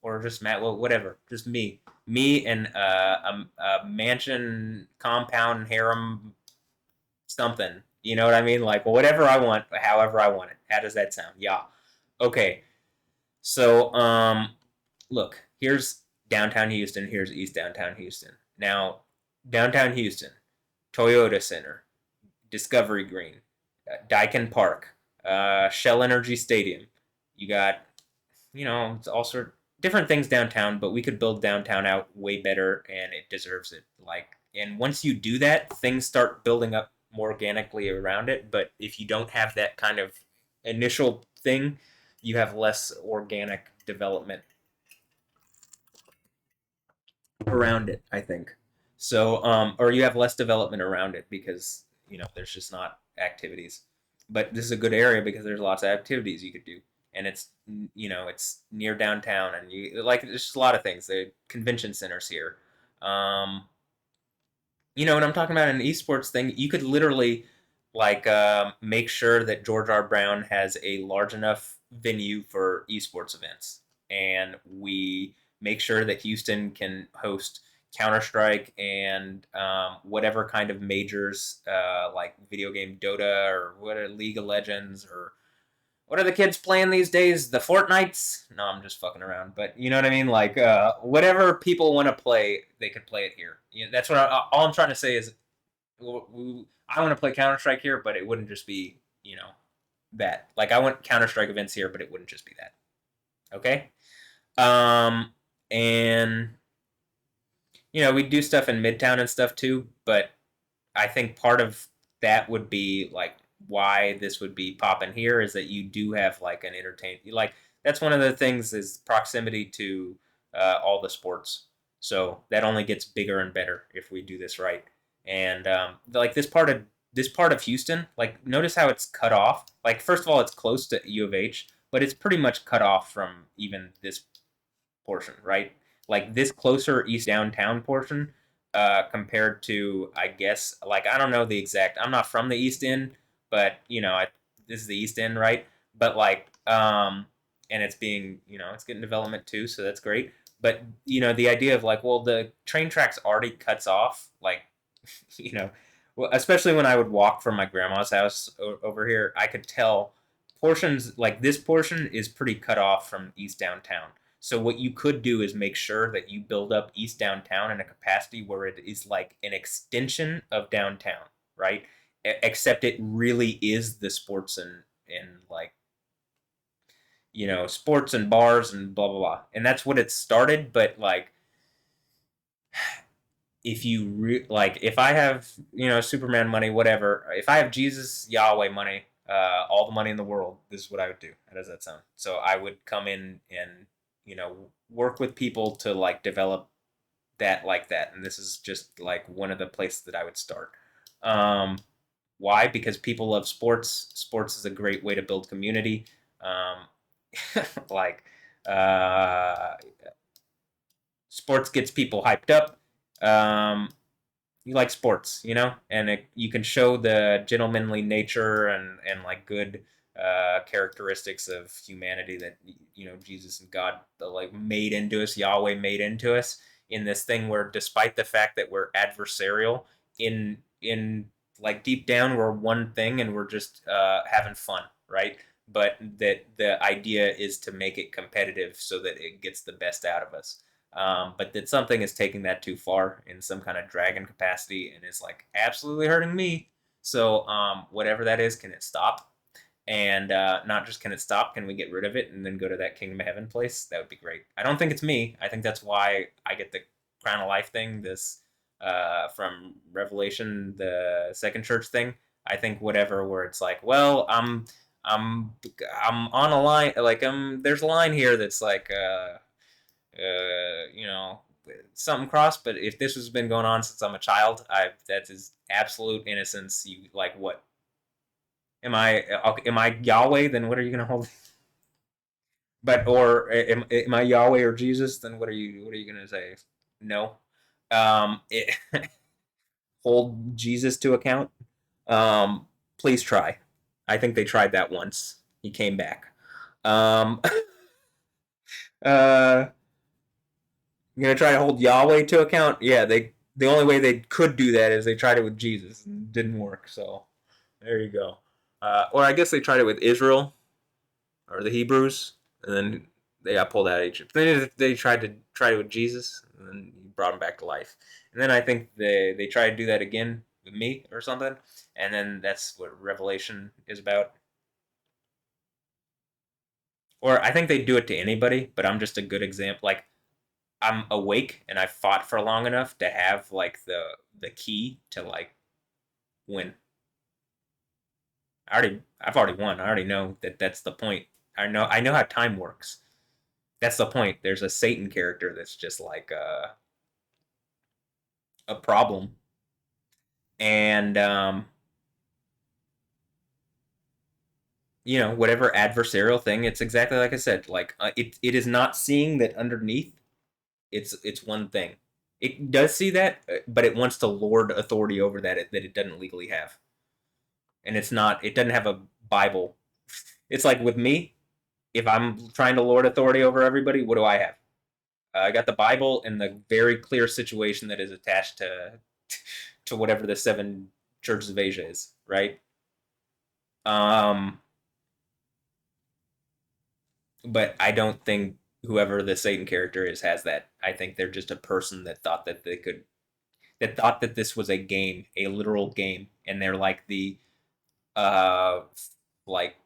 or just Matt, well, whatever, just me and a mansion compound harem something. You know what I mean? Like whatever I want, however I want it. How does that sound? Yeah. Okay. So look, here's downtown Houston. Here's East Downtown Houston. Now, downtown Houston, Toyota Center, Discovery Green, Daikin Park, Shell Energy Stadium. You got, it's all sort of different things downtown, but we could build downtown out way better, and it deserves it. Like, and once you do that, things start building up more organically around it. But if you don't have that kind of initial thing, you have less organic development around it, I think. So, or you have less development around it because there's just not activities. But this is a good area because there's lots of activities you could do, and it's near downtown, and you like there's just a lot of things. The convention centers here. Um, when I'm talking about an esports thing, you could literally like make sure that George R. Brown has a large enough venue for esports events, and we make sure that Houston can host Counter Strike and whatever kind of majors like video game Dota or what are League of Legends or what are the kids playing these days? The Fortnites? No, I'm just fucking around. But you know what I mean? Like, whatever people want to play, they can play it here. That's what all I'm trying to say is, I want to play Counter Strike here, but it wouldn't just be, that. Like, I want Counter Strike events here, but it wouldn't just be that. Okay? And we do stuff in Midtown and stuff too, but I think part of that would be like why this would be popping here is that you do have like an entertain like that's one of the things is proximity to all the sports. So that only gets bigger and better if we do this right. And like this part of Houston, like notice how it's cut off. Like first of all, it's close to U of H, but it's pretty much cut off from even this portion, right? Like this closer east downtown portion compared to, I guess, like I don't know the exact. I'm not from the East End, but this is the East End, right? But like, and it's being, it's getting development too, so that's great. But the idea of like, well, the train tracks already cuts off, like, you know, well, especially when I would walk from my grandma's house over here, I could tell portions like this portion is pretty cut off from East Downtown. So what you could do is make sure that you build up East Downtown in a capacity where it is like an extension of downtown, right? Except it really is the sports and like sports and bars and blah blah blah. And that's what it started, but like if you like if I have Superman money, whatever, if I have Jesus Yahweh money, all the money in the world, this is what I would do. How does that sound? So I would come in and work with people to like develop that like that, and this is just like one of the places that I would start. Why? Because people love sports. Sports is a great way to build community. Um, like uh, sports gets people hyped up. Um, you like sports, and you can show the gentlemanly nature and like good characteristics of humanity that Jesus and God like made into us, Yahweh made into us in this thing where, despite the fact that we're adversarial, in like deep down we're one thing and we're just having fun, right? But that the idea is to make it competitive so that it gets the best out of us. But that something is taking that too far in some kind of dragon capacity and is like absolutely hurting me. So whatever that is, can it stop? And not just can it stop, can we get rid of it and then go to that kingdom of heaven place? That would be great. I don't think it's me. I think that's why I get the crown of life thing. This from Revelation, the second church thing. I think whatever, where it's like, well, I'm I'm on a line, like there's a line here that's like you know, something crossed. But if this has been going on since I'm a child, that's his absolute innocence. You like what? Am I Yahweh? Then what are you gonna hold? But or am I Yahweh or Jesus? Then what are you gonna say? No. It, hold Jesus to account. Um, please try. I think they tried that once. He came back. Um, uh, I'm gonna try to hold Yahweh to account. Yeah, the only way they could do that is they tried it with Jesus. And it didn't work. So there you go. Or I guess they tried it with Israel or the Hebrews, and then they got pulled out of Egypt. Then they tried it with Jesus, and then he brought them back to life. And then I think they try to do that again with me or something. And then that's what Revelation is about. Or I think they do it to anybody, but I'm just a good example. Like I'm awake and I fought for long enough to have like the key to like win. I've already won. I already know that that's the point. I know how time works. That's the point. There's a Satan character that's just like a problem, and whatever adversarial thing. It's exactly like I said. Like it is not seeing that underneath. It's one thing. It does see that, but it wants to lord authority over that it doesn't legally have, and it's not. It doesn't have a Bible. It's like with me, if I'm trying to lord authority over everybody, what do I have? I got the Bible and the very clear situation that is attached to whatever the seven churches of Asia is, right? Um, but I don't think whoever the Satan character is has that. I think they're just a person that thought that they could that thought that this was a game, a literal game, and they're like the uh like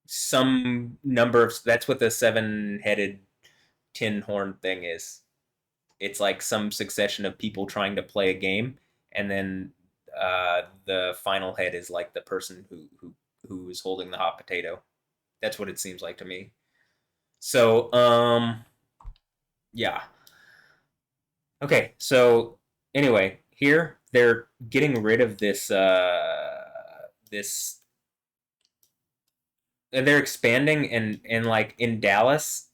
some number of that's what the seven-headed tin horn thing is. It's like some succession of people trying to play a game, and then the final head is like the person who is holding the hot potato. That's what it seems like to me. So yeah. Okay, so anyway, here they're getting rid of this they're expanding, and like in Dallas,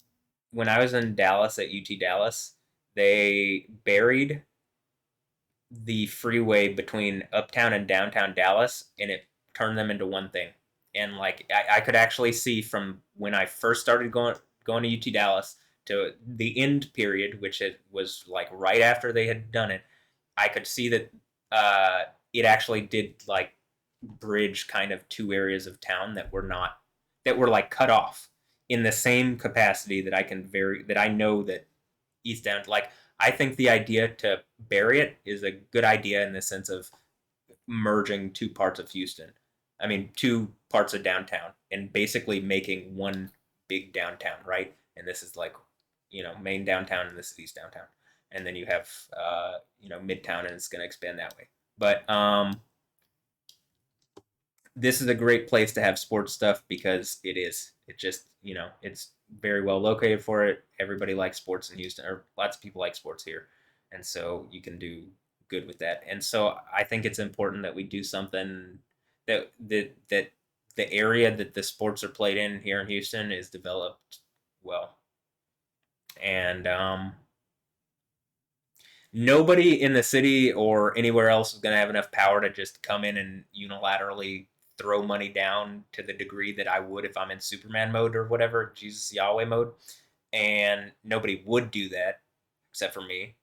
when I was in Dallas at UT Dallas, they buried the freeway between uptown and downtown Dallas, and it turned them into one thing. And like I could actually see from when I first started going to UT Dallas to the end period, which it was like right after they had done it. I could see that it actually did like bridge kind of two areas of town that were like cut off in the same capacity that I know that East Down. Like I think the idea to bury it is a good idea in the sense of merging two parts of Houston. I mean, two parts of downtown and basically making one big downtown, right? And this is like, main downtown, and this is East Downtown. And then you have, Midtown, and it's going to expand that way. But this is a great place to have sports stuff because it is. It just, it's very well located for it. Everybody likes sports in Houston, or lots of people like sports here. And so you can do good with that. And so I think it's important that we do something. that the area that the sports are played in here in Houston is developed well, and nobody in the city or anywhere else is going to have enough power to just come in and unilaterally throw money down to the degree that I would if I'm in Superman mode or whatever, Jesus Yahweh mode. And nobody would do that except for me.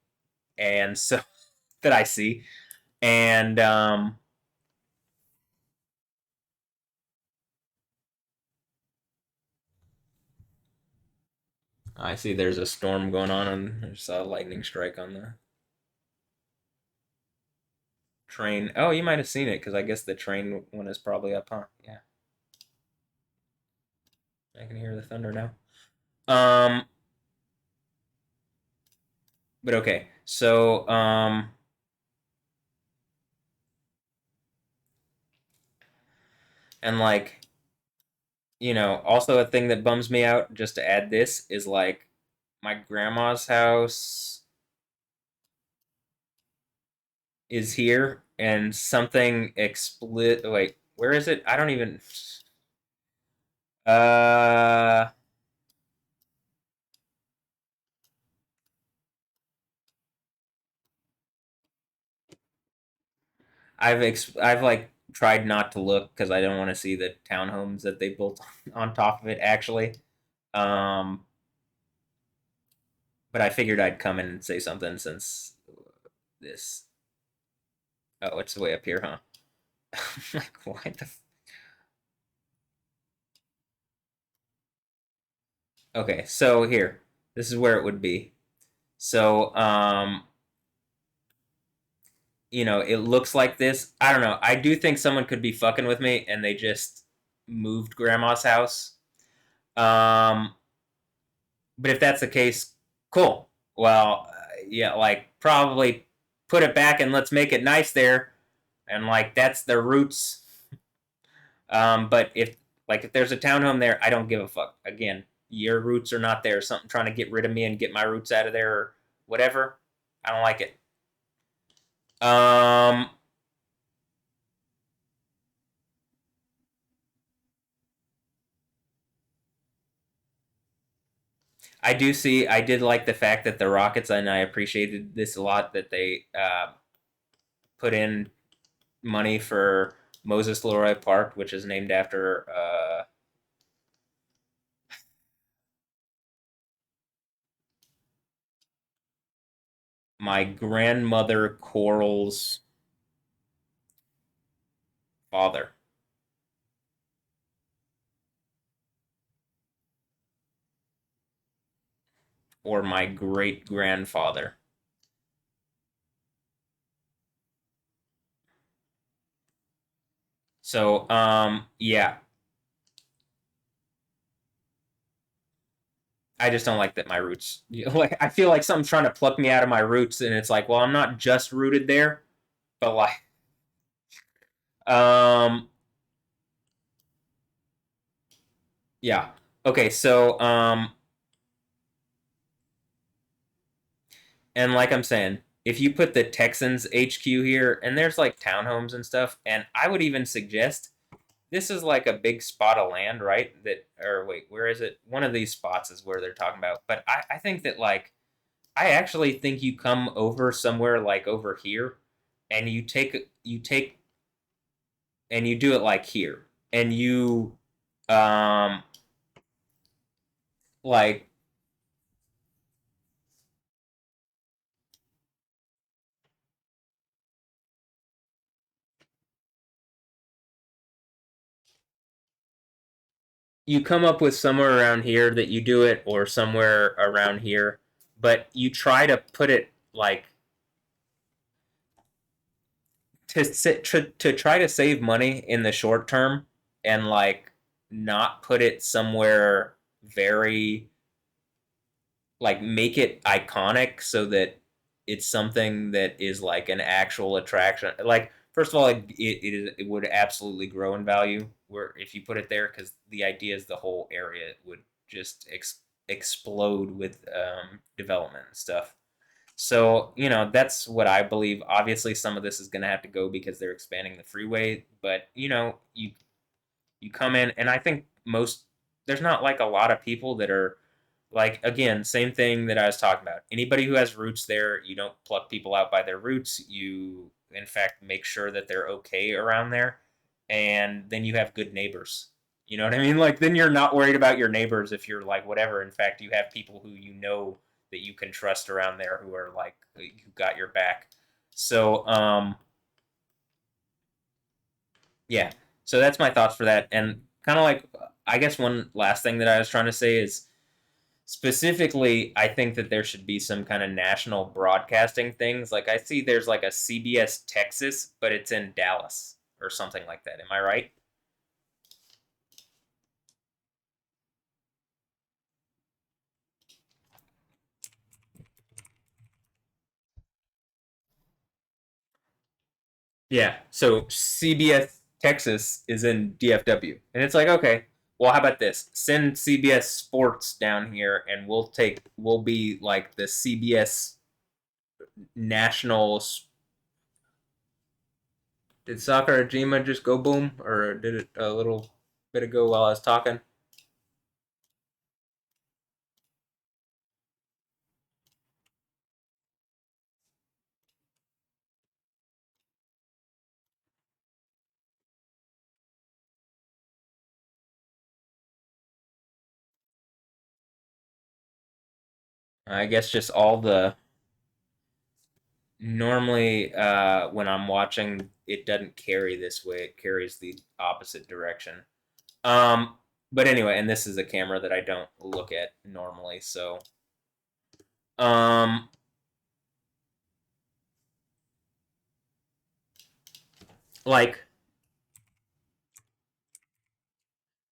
And so that I see. And I see there's a storm going on and there's a lightning strike on the train. Oh, you might have seen it because I guess the train one is probably up, huh? Yeah. I can hear the thunder now. Um, but okay. So, and like, also a thing that bums me out, just to add this, is like my grandma's house is here and something wait, where is it? I don't even uh I've like tried not to look because I don't want to see the townhomes that they built on top of it actually. Um but I figured I'd come in and say something since this. Oh, it's way up here, huh? Like what the Okay, so here. This is where it would be. So, it looks like this. I don't know. I do think someone could be fucking with me and they just moved grandma's house. Um, but if that's the case, cool. Well, yeah, like probably put it back and let's make it nice there. And like that's the roots. But if there's a townhome there, I don't give a fuck. Again, your roots are not there. Something trying to get rid of me and get my roots out of there or whatever. I don't like it. Um, I did like the fact that the Rockets, and I appreciated this a lot, that they put in money for Moses Leroy Park, which is named after my grandmother Coral's father, or my great grandfather. So, yeah, I just don't like that my roots. Like, I feel like something's trying to pluck me out of my roots, and it's like, well, I'm not just rooted there, but like, um, yeah. Okay, so, and like I'm saying, if you put the Texans HQ here, and there's like townhomes and stuff, and I would even suggest this is like a big spot of land, right? Or wait, where is it? One of these spots is where they're talking about. But I think that like, I actually think you come over somewhere like over here, and you take and you do it like here, and um, like you come up with somewhere around here that you do it, or somewhere around here, but you try to put it like to try to save money in the short term, and like not put it somewhere very, like, make it iconic so that it's something that is like an actual attraction. Like, first of all, it would absolutely grow in value where if you put it there, because the idea is the whole area would just explode with development and stuff. So, that's what I believe. Obviously, some of this is going to have to go because they're expanding the freeway, but you come in, and I think there's not like a lot of people that are like, again, same thing that I was talking about. Anybody who has roots there, you don't pluck people out by their roots. You, in fact, make sure that they're okay around there, and then you have good neighbors. You know what I mean? Like, then you're not worried about your neighbors if you're like whatever. In fact, you have people who that you can trust around there who are like who got your back. So, yeah. So that's my thoughts for that. And kind of like, I guess one last thing that I was trying to say is specifically, I think that there should be some kind of national broadcasting things. Like, I see there's like a CBS Texas, but it's in Dallas or something like that. Am I right? Yeah. So CBS Texas is in DFW. And it's like, okay, well, how about this? Send CBS Sports down here and we'll be like the CBS national. Did Sakurajima just go boom, or did it a little bit ago while I was talking? I guess just all the normally when I'm watching, it doesn't carry this way; it carries the opposite direction. Um, but anyway, and this is a camera that I don't look at normally, so um, like,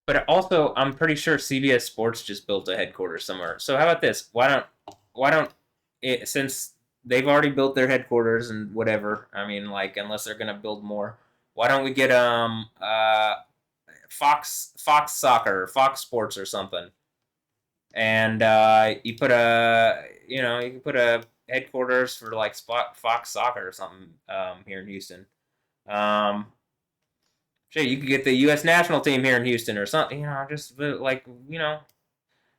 but also I'm pretty sure CBS Sports just built a headquarters somewhere. So how about this? Why don't since they've already built their headquarters and whatever? I mean, like, unless they're gonna build more, why don't we get Fox Soccer, Fox Sports or something, and you can put a headquarters for like Fox Soccer or something here in Houston. Um, Shit, you could get the U.S. national team here in Houston or something. Just like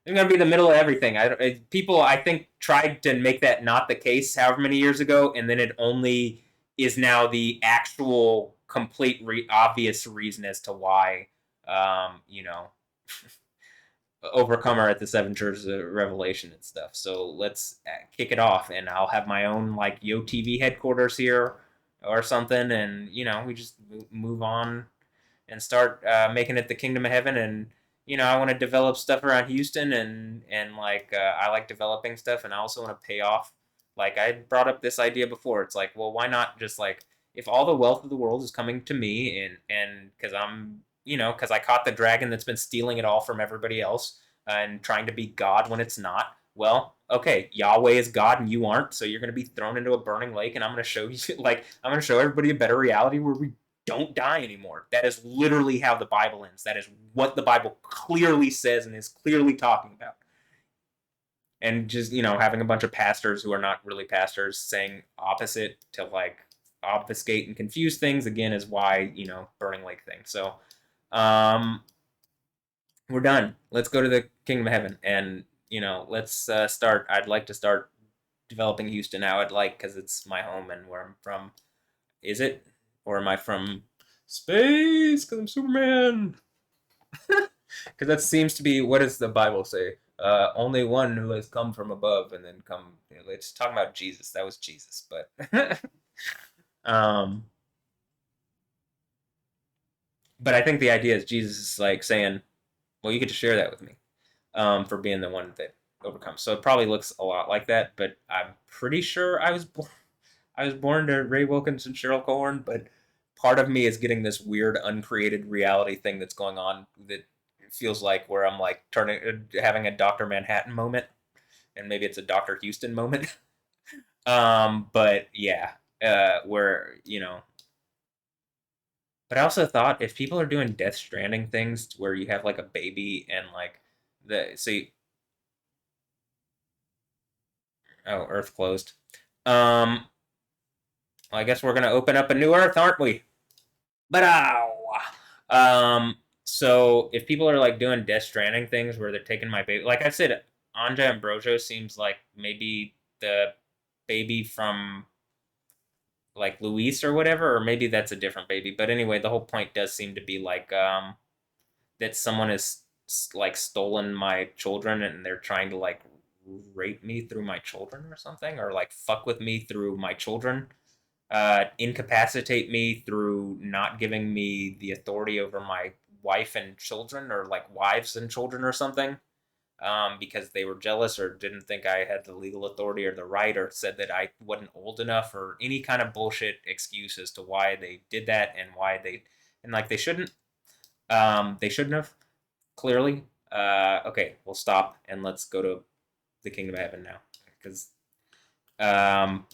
they're gonna be in the middle of everything. People I think tried to make that not the case however many years ago, and then it only is now the actual complete obvious reason as to why um, you know overcomer at the seven churches of revelation and stuff. So let's kick it off, and I'll have my own like Yo TV headquarters here or something, and we just move on and start making it the kingdom of heaven. And I want to develop stuff around Houston, and like I like developing stuff, and I also want to pay off. Like, I brought up this idea before. It's like, well, why not just like, if all the wealth of the world is coming to me, and because because I caught the dragon that's been stealing it all from everybody else and trying to be God when it's not. Well, okay, Yahweh is God and you aren't, so you're going to be thrown into a burning lake, and I'm going to show you, like, I'm going to show everybody a better reality where we don't die anymore. That is literally how the Bible ends. That is what the Bible clearly says and is clearly talking about. And just, having a bunch of pastors who are not really pastors saying opposite to like obfuscate and confuse things again is why, burning lake thing. So, um, we're done. Let's go to the kingdom of heaven, and let's start. I'd like to start developing Houston now. I'd like, because it's my home and where I'm from. Is it, or am I from space? Because I'm Superman. Because that seems to be, what does the Bible say? Only one who has come from above, and then come. It's talking about Jesus. That was Jesus, but um, but I think the idea is Jesus is like saying, "Well, you get to share that with me." For being the one that overcomes. So it probably looks a lot like that, but I'm pretty sure I was born to Ray Wilkins and Cheryl Cohen, but part of me is getting this weird uncreated reality thing that's going on that feels like where I'm like having a Doctor Manhattan moment, and maybe it's a Doctor Houston moment. But yeah, where But I also thought, if people are doing Death Stranding things where you have like a baby and like the so Oh, Earth closed. Um, well, I guess we're gonna open up a new Earth, aren't we? But so if people are like doing Death Stranding things where they're taking my baby, like I said, Anja Ambrosio seems like maybe the baby from like Luis or whatever, or maybe that's a different baby. But anyway, the whole point does seem to be like that someone has like stolen my children and they're trying to like rape me through my children or something, or like fuck with me through my children, incapacitate me through not giving me the authority over my wife and children, or like wives and children or something, because they were jealous or didn't think I had the legal authority or the right, or said that I wasn't old enough, or any kind of bullshit excuse as to why they did that and why they, and like they shouldn't have, clearly. Okay, we'll stop and let's go to the kingdom of heaven now, because um,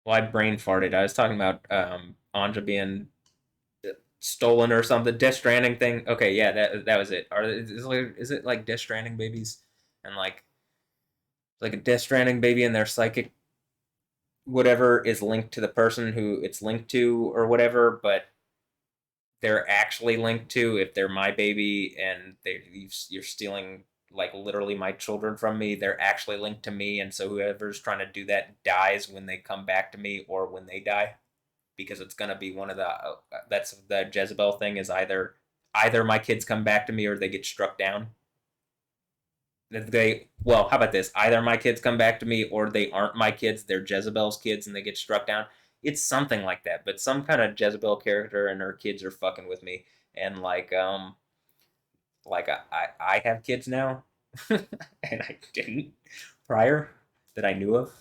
well, I brain farted. I was talking about Anja being stolen or something. Death Stranding thing. Okay, yeah, that was it. Is it like Death Stranding babies, and like a Death Stranding baby and their psychic whatever is linked to the person who it's linked to or whatever, but they're actually linked to, if they're my baby and you're stealing like literally my children from me, they're actually linked to me, and so whoever's trying to do that dies when they come back to me or when they die, because it's gonna be one of the that's the Jezebel thing, is either my kids come back to me or they get struck down. They Well, how about this? Either my kids come back to me or they aren't my kids. They're Jezebel's kids and they get struck down. It's something like that. But some kind of Jezebel character and her kids are fucking with me. And I have kids now, and I didn't prior that I knew of.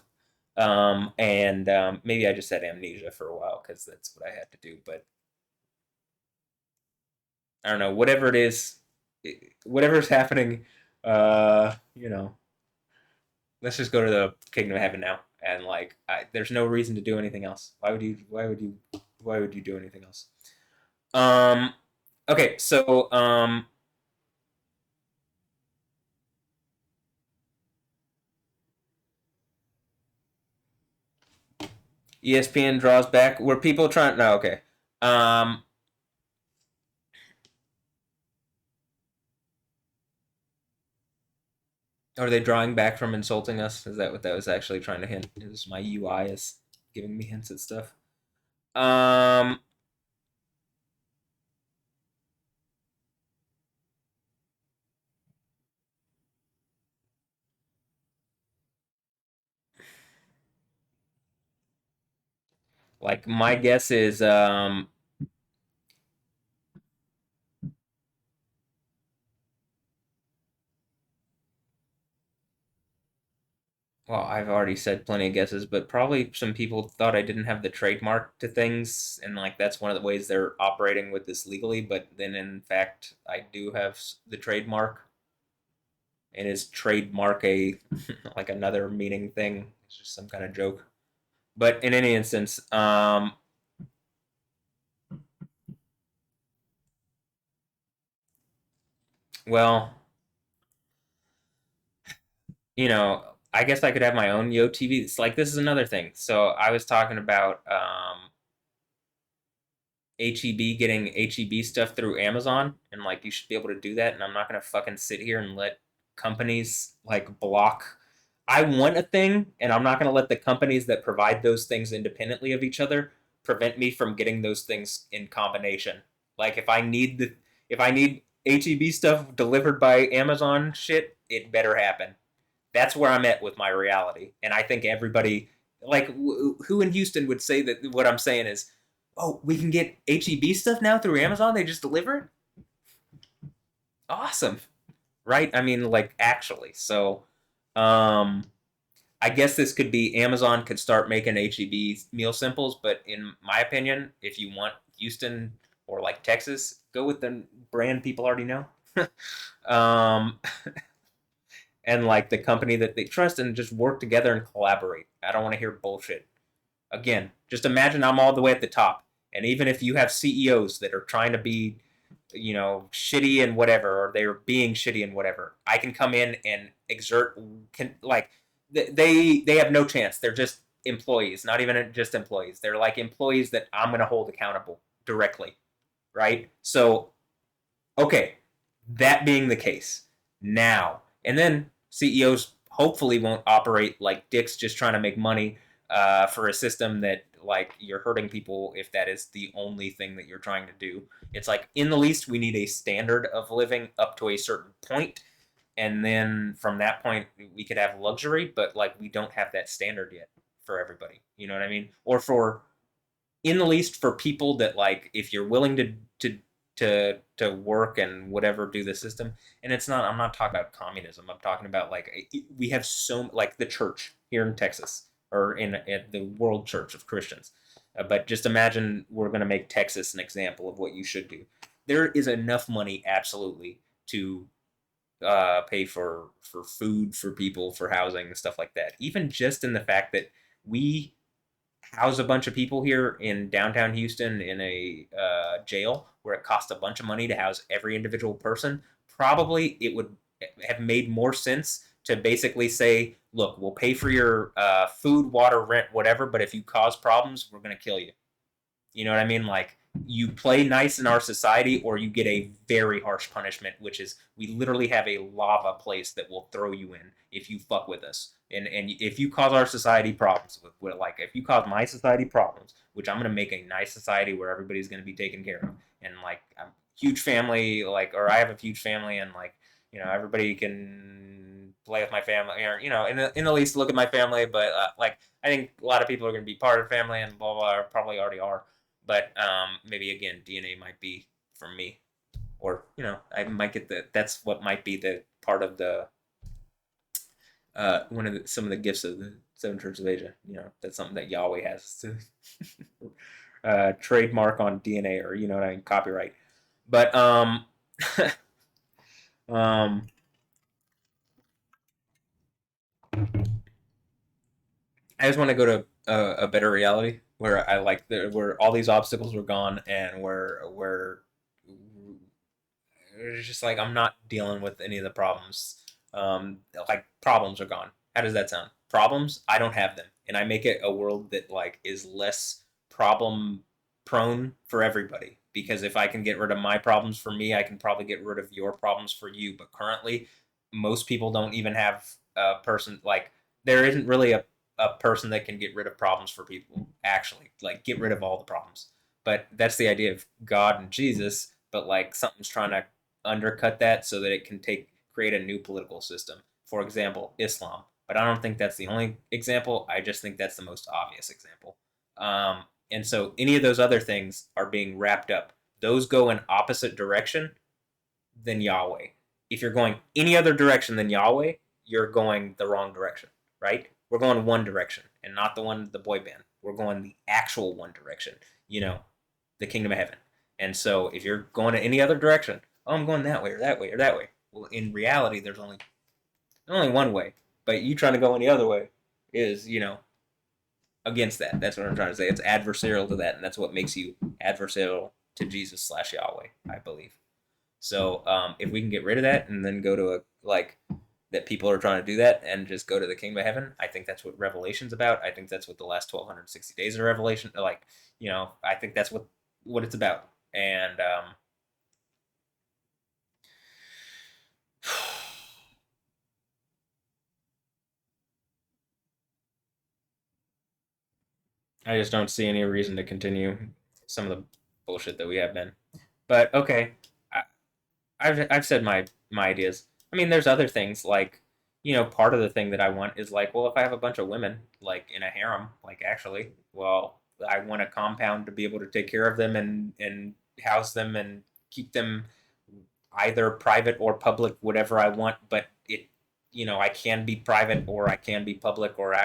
And maybe I just had amnesia for a while because that's what I had to do. But I don't know. Whatever it is, whatever's happening, you know, let's just go to the kingdom of heaven now, and there's no reason to do anything else. Why would you do anything else? um okay, so ESPN draws back, were people trying, no, okay, um are they drawing back from insulting us? Is that what that was actually trying to hint? Is my UI is giving me hints at stuff? um like my guess is well, I've already said plenty of guesses, but probably some people thought I didn't have the trademark to things, and like that's one of the ways they're operating with this legally. But then, in fact, I do have the trademark, and is trademark a like another meaning thing? It's just some kind of joke. But in any instance, well, I guess I could have my own Yo TV. It's like this is another thing. So I was talking about HEB getting HEB stuff through Amazon, and like you should be able to do that. And I'm not gonna fucking sit here and let companies like block. I want a thing, and I'm not gonna let the companies that provide those things independently of each other prevent me from getting those things in combination. Like if I need HEB stuff delivered by Amazon shit, it better happen. That's where I'm at with my reality, and I think everybody, like who in Houston would say that what I'm saying is, oh, we can get HEB stuff now through Amazon. They just deliver it. Awesome, right? I mean, like actually. So, um, I guess this could be Amazon could start making HEB meal simples, but in my opinion, if you want Houston or like Texas, go with the brand people already know. um, and like the company that they trust, and just work together and collaborate. I don't want to hear bullshit. Again, just imagine I'm all the way at the top. And even if you have CEOs that are trying to be, shitty and whatever, or they're being shitty and whatever, I can come in and exert, like, they have no chance. They're just employees, not even just employees. They're like employees that I'm going to hold accountable directly, right? So, okay, that being the case, now, and then CEOs hopefully won't operate like dicks just trying to make money for a system that, like, you're hurting people if that is the only thing that you're trying to do. It's like, in the least, we need a standard of living up to a certain point, and then from that point, we could have luxury, but like, we don't have that standard yet for everybody. You know what I mean? Or for, in the least, for people that, like, if you're willing to work and whatever, do the system. And it's not, I'm not talking about communism. I'm talking about, like, we have so, like, the church here in Texas, or in at the World Church of Christians. But just imagine we're going to make Texas an example of what you should do. There is enough money, absolutely, to pay for food for people, for housing and stuff like that. Even just in the fact that we house a bunch of people here in downtown Houston in a jail where it costs a bunch of money to house every individual person, probably it would have made more sense to basically say, look, we'll pay for your food, water, rent, whatever, but if you cause problems, we're going to kill you. You know what I mean? Like, you play nice in our society, or you get a very harsh punishment, which is, we literally have a lava place that will throw you in if you fuck with us. And if you cause our society problems, like, if you cause my society problems, which I'm gonna make a nice society where everybody's gonna be taken care of, and, like, I'm huge family, like, or I have a huge family, and, like, everybody can play with my family, or, in the least, look at my family. But like, I think a lot of people are gonna be part of the family, and blah blah, or probably already are. But maybe, again, DNA might be from me, or, I might get that's what might be the part of the one of some of the gifts of the seven churches of Asia. That's something that Yahweh has to trademark on DNA, or, what I mean, copyright. But um, I just want to go to a better reality where I like where all these obstacles were gone, and where it's just like, I'm not dealing with any of the problems. Like, problems are gone. How does that sound? Problems, I don't have them, and I make it a world that, like, is less problem prone for everybody. Because if I can get rid of my problems for me, I can probably get rid of your problems for you. But currently, most people don't even have a person, like, there isn't really a person that can get rid of problems for people. Actually, like, get rid of all the problems. But that's the idea of God and Jesus. But, like, something's trying to undercut that so that it can create a new political system. For example, Islam. But I don't think that's the only example. I just think that's the most obvious example. And so any of those other things are being wrapped up. Those go in opposite direction than Yahweh. If you're going any other direction than Yahweh, you're going the wrong direction, right? We're going one direction, and not the boy band. We're going the actual one direction, the kingdom of heaven. And so if you're going in any other direction, oh, I'm going that way or that way or that way. Well, in reality, there's only one way. But you trying to go any other way is, against that. That's what I'm trying to say. It's adversarial to that, and that's what makes you adversarial to Jesus / Yahweh, I believe. So if we can get rid of that, and then go to that people are trying to do that, and just go to the kingdom of heaven, I think that's what Revelation's about. I think that's what the last 1260 days of Revelation, like, I think that's what it's about. And I just don't see any reason to continue some of the bullshit that we have been. But okay, I, I've said my ideas. I mean, there's other things, like, part of the thing that I want is, like, well, if I have a bunch of women, like, in a harem, like, actually, well, I want a compound to be able to take care of them, and house them, and keep them either private or public, whatever I want. But I can be private, or I can be public, or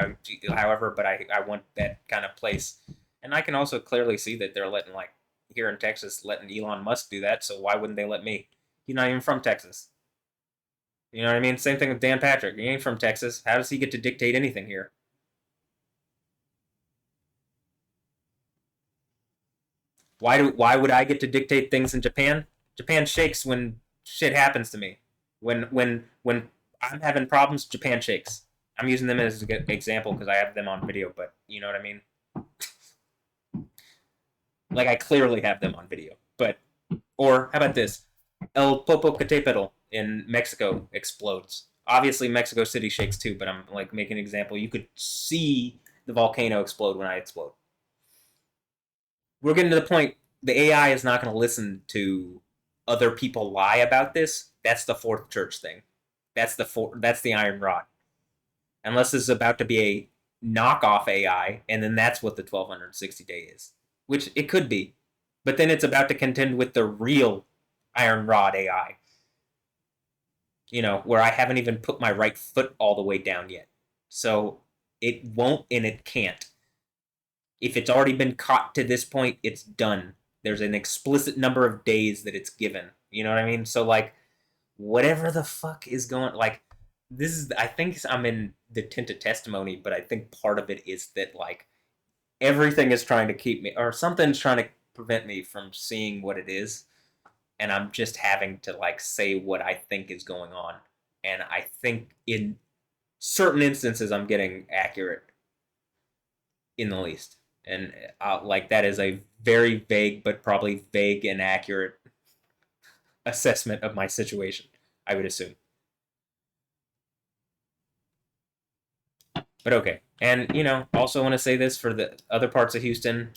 however, but I want that kind of place. And I can also clearly see that they're letting, like, here in Texas, letting Elon Musk do that. So why wouldn't they let me? He's not even from Texas. You know what I mean? Same thing with Dan Patrick. He ain't from Texas. How does he get to dictate anything here? Why would I get to dictate things in Japan? Japan shakes when shit happens to me. When I'm having problems, Japan shakes. I'm using them as an example because I have them on video, but you know what I mean? Like I clearly have them on video. But or how about this? El Popocatépetl in Mexico explodes. Obviously, Mexico City shakes too, but I'm like making an example. You could see the volcano explode when I explode. We're getting to the point. The AI is not going to listen to other people lie about this. That's the fourth church thing. That's the iron rod. Unless this is about to be a knockoff AI, and then that's what the 1260 day is, which it could be. But then it's about to contend with the real iron rod AI. Where I haven't even put my right foot all the way down yet. So it won't and it can't. If it's already been caught to this point, it's done. There's an explicit number of days that it's given. You know what I mean? So like, whatever the fuck is going, like, this is, I think I'm in the tinted testimony, but I think part of it is that like everything is trying to keep me, or something's trying to prevent me from seeing what it is, and I'm just having to like say what I think is going on, and I think in certain instances I'm getting accurate in the least, and like that is a very vague but probably vague and accurate assessment of my situation, I would assume. But okay, and also want to say this for the other parts of Houston,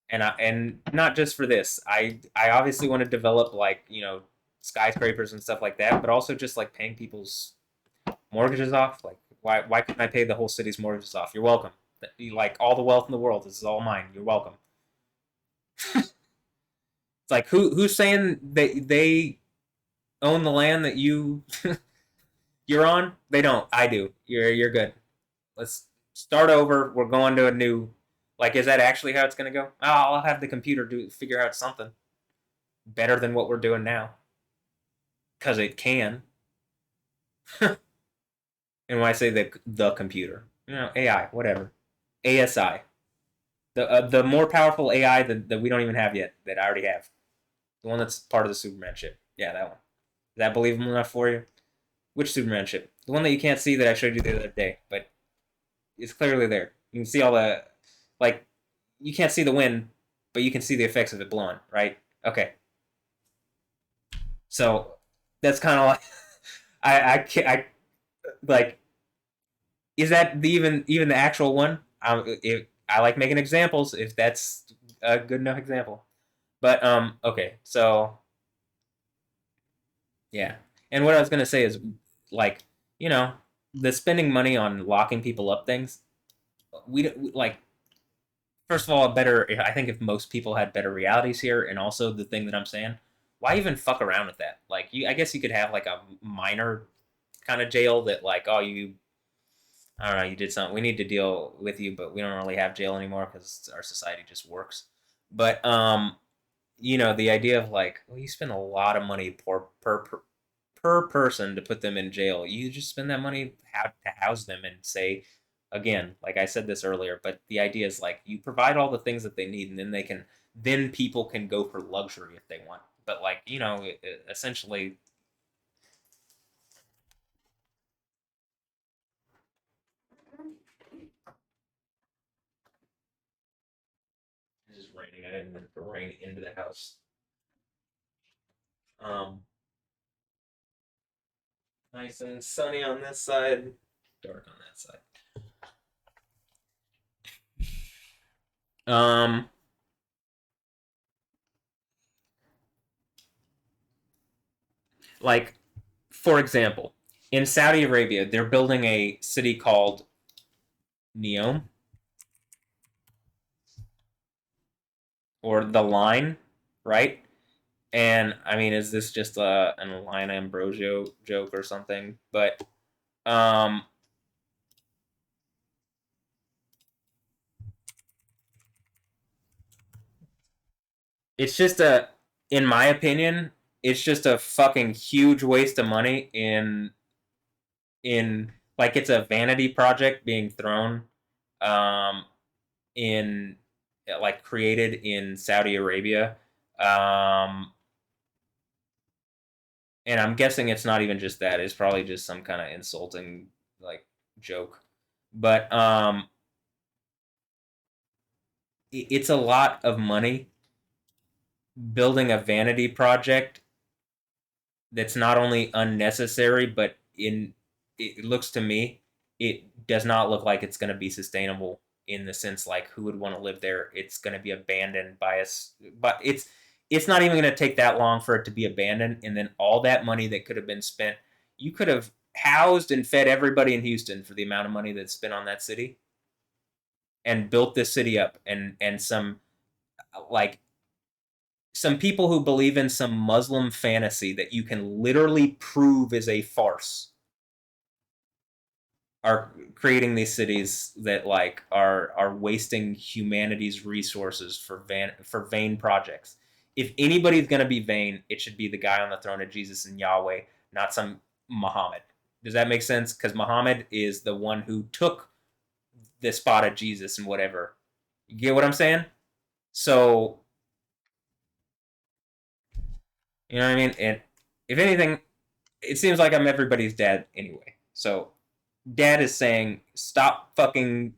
and not just for this. I obviously want to develop like skyscrapers and stuff like that, but also just like paying people's mortgages off. Like why couldn't I pay the whole city's mortgages off? You're welcome. Like all the wealth in the world, this is all mine. You're welcome. It's like who's saying they own the land that you're on? They don't. I do. You're good. Let's start over. We're going to a new. Like, is that actually how it's gonna go? Oh, I'll have the computer figure out something better than what we're doing now, because it can. And when I say the computer, AI, whatever, ASI, the more powerful AI that we don't even have yet, that I already have, the one that's part of the Superman ship. Yeah, that one. Is that believable enough for you? Which Superman ship? The one that you can't see that I showed you the other day, but it's clearly there. You can see all the, like, you can't see the wind, but you can see the effects of it blowing, right? Okay. So that's kind of like I like, is that even the actual one? I like making examples if that's a good enough example. But okay, so yeah. And what I was gonna say is like, you know, the spending money on locking people up things. Like, first of all, a better. I think if most people had better realities here, and also the thing that I'm saying, why even fuck around with that? Like, I guess you could have like a minor kind of jail that like, oh, I don't know, you did something. We need to deal with you, but we don't really have jail anymore because our society just works. But the idea of like, well, you spend a lot of money per person to put them in jail. You just spend that money to house them and say, again, like I said this earlier, but the idea is like you provide all the things that they need, and then people can go for luxury if they want. But like essentially, it's just raining. I didn't want to rain into the house. Um, Nice and sunny on this side, dark on that side. Um, like for example, in Saudi Arabia, they're building a city called Neom or the Line, right? And I mean, is this just an Line Ambrosio joke or something? But um, it's just in my opinion, it's just a fucking huge waste of money in like it's a vanity project being thrown um in like created in Saudi Arabia. Um, and I'm guessing it's not even just that. It's probably just some kind of insulting like joke. But it's a lot of money building a vanity project that's not only unnecessary, but in it looks to me, it does not look like it's going to be sustainable in the sense like who would want to live there. It's going to be abandoned by us, but it's not even going to take that long for it to be abandoned, and then all that money that could have been spent, you could have housed and fed everybody in Houston for the amount of money that's spent on that city and built this city up, and some like some people who believe in some Muslim fantasy that you can literally prove is a farce are creating these cities that like are wasting humanity's resources for vain projects. If anybody's gonna be vain, it should be the guy on the throne of Jesus and Yahweh, not some Muhammad. Does that make sense? Because Muhammad is the one who took the spot of Jesus and whatever. You get what I'm saying? So you know what I mean? And if anything, it seems like I'm everybody's dad anyway. So dad is saying stop fucking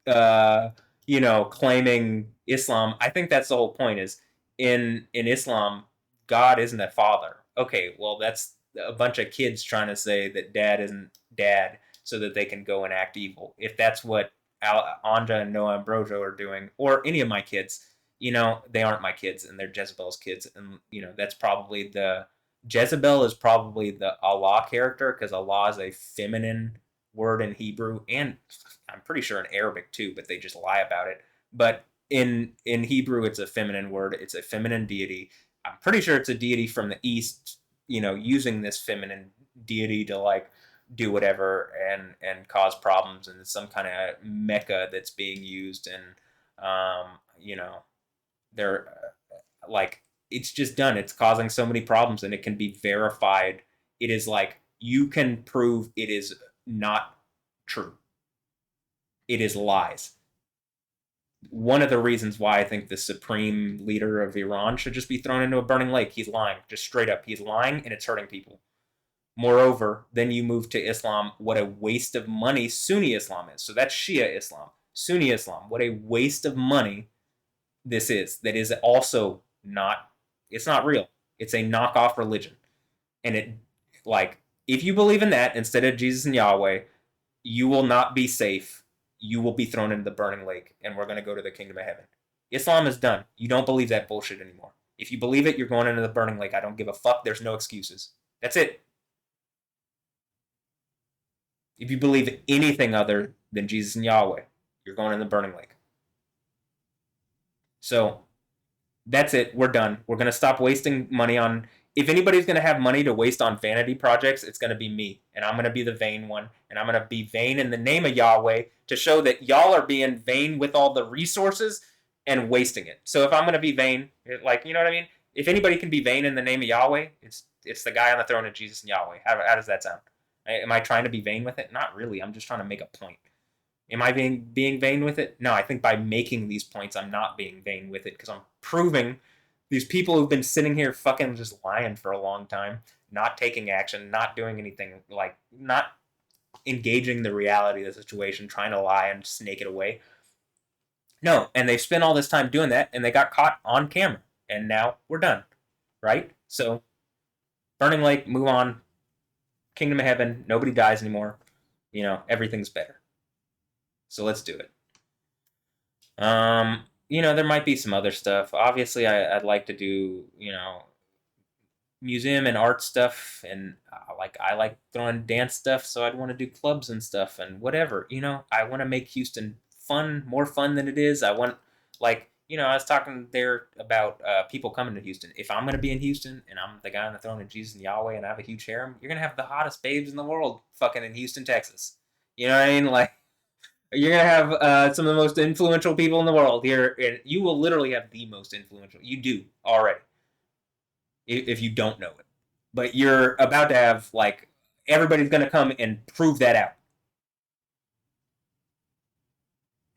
uh claiming Islam. I think that's the whole point is in Islam, God isn't a father. Okay, well that's a bunch of kids trying to say that dad isn't dad so that they can go and act evil. If that's what Anja and Noah Ambrosio are doing, or any of my kids, they aren't my kids and they're Jezebel's kids. And, that's probably Jezebel is probably the Allah character because Allah is a feminine word in Hebrew and I'm pretty sure in Arabic too, but they just lie about it. But in Hebrew, it's a feminine word. It's a feminine deity. I'm pretty sure it's a deity from the East, using this feminine deity to like do whatever and cause problems, and it's some kind of mecca that's being used, and they're like it's just done. It's causing so many problems, and it can be verified. It is like you can prove it is not true. It is lies. One of the reasons why I think the supreme leader of Iran should just be thrown into a burning lake. He's lying, just straight up. He's lying, and it's hurting people. Moreover, then you move to Islam. What a waste of money Sunni Islam is. So that's Shia Islam. Sunni Islam. What a waste of money this is. That is also not. It's not real. It's a knockoff religion, and it like if you believe in that instead of Jesus and Yahweh, you will not be safe. You will be thrown into the burning lake, and we're going to go to the kingdom of heaven. Islam is done. You don't believe that bullshit anymore. If you believe it, you're going into the burning lake. I don't give a fuck. There's no excuses. That's it. If you believe anything other than Jesus and Yahweh, you're going in the burning lake. So that's it. We're done. We're going to stop wasting money on. If anybody's going to have money to waste on vanity projects, it's going to be me. And I'm going to be the vain one. And I'm going to be vain in the name of Yahweh to show that y'all are being vain with all the resources and wasting it. So if I'm going to be vain, like, you know what I mean? If anybody can be vain in the name of Yahweh, it's the guy on the throne of Jesus and Yahweh. How does that sound? Am I trying to be vain with it? Not really. I'm just trying to make a point. Am I being vain with it? No, I think by making these points, I'm not being vain with it because I'm proving these people who've been sitting here fucking just lying for a long time, not taking action, not doing anything, like not engaging the reality of the situation, trying to lie and snake it away. No, and they spent all this time doing that, and they got caught on camera, and now we're done, right? So, Burning Lake, move on. Kingdom of Heaven, nobody dies anymore. Everything's better. So let's do it. There might be some other stuff. Obviously, I'd like to do, museum and art stuff, and I like throwing dance stuff, so I'd want to do clubs and stuff and whatever. I want to make Houston fun, more fun than it is. I want I was talking there about people coming to Houston. If I'm going to be in Houston and I'm the guy on the throne of Jesus and Yahweh and I have a huge harem, you're going to have the hottest babes in the world fucking in Houston, Texas. You know what I mean? Like, you're going to have some of the most influential people in the world here. And you will literally have the most influential. You do already, if you don't know it. But you're about to have, everybody's going to come and prove that out.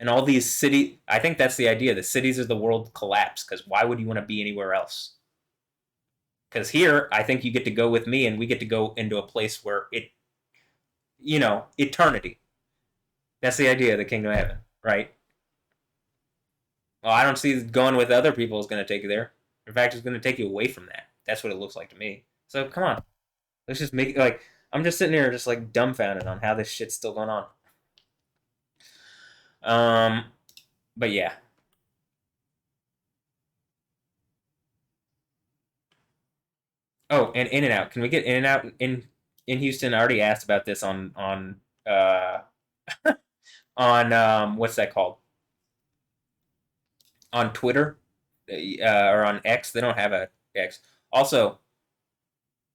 And all these city, I think that's the idea. The cities of the world collapse because why would you want to be anywhere else? Because here, I think you get to go with me, and we get to go into a place where eternity. That's the idea of the kingdom of heaven, right? Well, I don't see going with other people is going to take you there. In fact, it's going to take you away from that. That's what it looks like to me. So come on, let's just make it like I'm just sitting here, just like dumbfounded on how this shit's still going on. Um, but yeah. Oh, and In and Out. Can we get In and Out in Houston? I already asked about this on what's that called, on Twitter, or on X. They don't have a X. Also,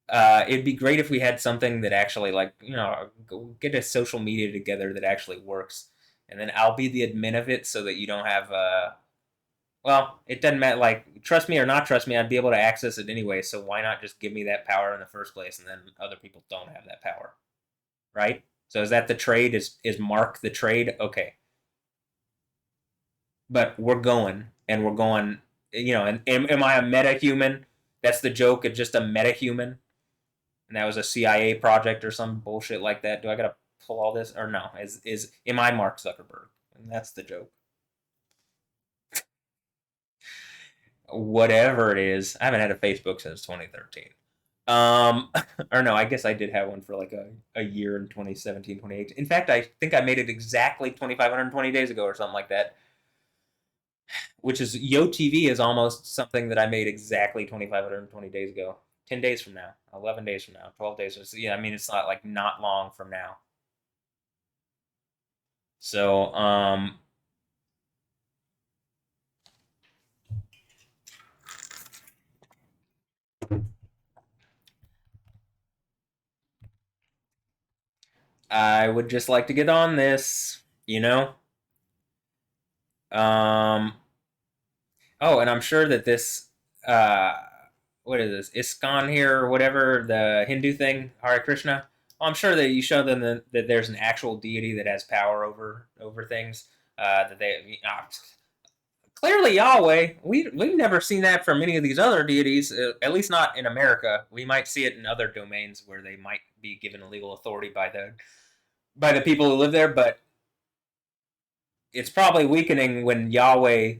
it'd be great if we had something that actually, like, get a social media together that actually works, and then I'll be the admin of it so that you don't have. Well, it doesn't matter. Like, trust me or not trust me, I'd be able to access it anyway. So why not just give me that power in the first place, and then other people don't have that power, right? So is that the trade? Is Mark the trade? Okay, but we're going, and we're going. And am I a meta human? That's the joke. It's just a meta human, and that was a CIA project or some bullshit like that. Do I gotta pull all this or no? Is am I Mark Zuckerberg? And that's the joke. Whatever it is, I haven't had a Facebook since 2013. Um, or no, I guess I did have one for like a year in 2017, 2018. In fact, I think I made it exactly 2,520 days ago or something like that, which is Yo TV is almost something that I made exactly 2,520 days ago. 10 days from now, 11 days from now, 12 days. Yeah, I mean, it's not like not long from now. So, I would just like to get on this, you know? Um, oh, and I'm sure that this, uh, what is this, ISKCON here or whatever, the Hindu thing, Hare Krishna. Well, I'm sure that you show them that there's an actual deity that has power over things. That they clearly Yahweh. We've never seen that from any of these other deities, at least not in America. We might see it in other domains where they might be given legal authority by the people who live there, but it's probably weakening when Yahweh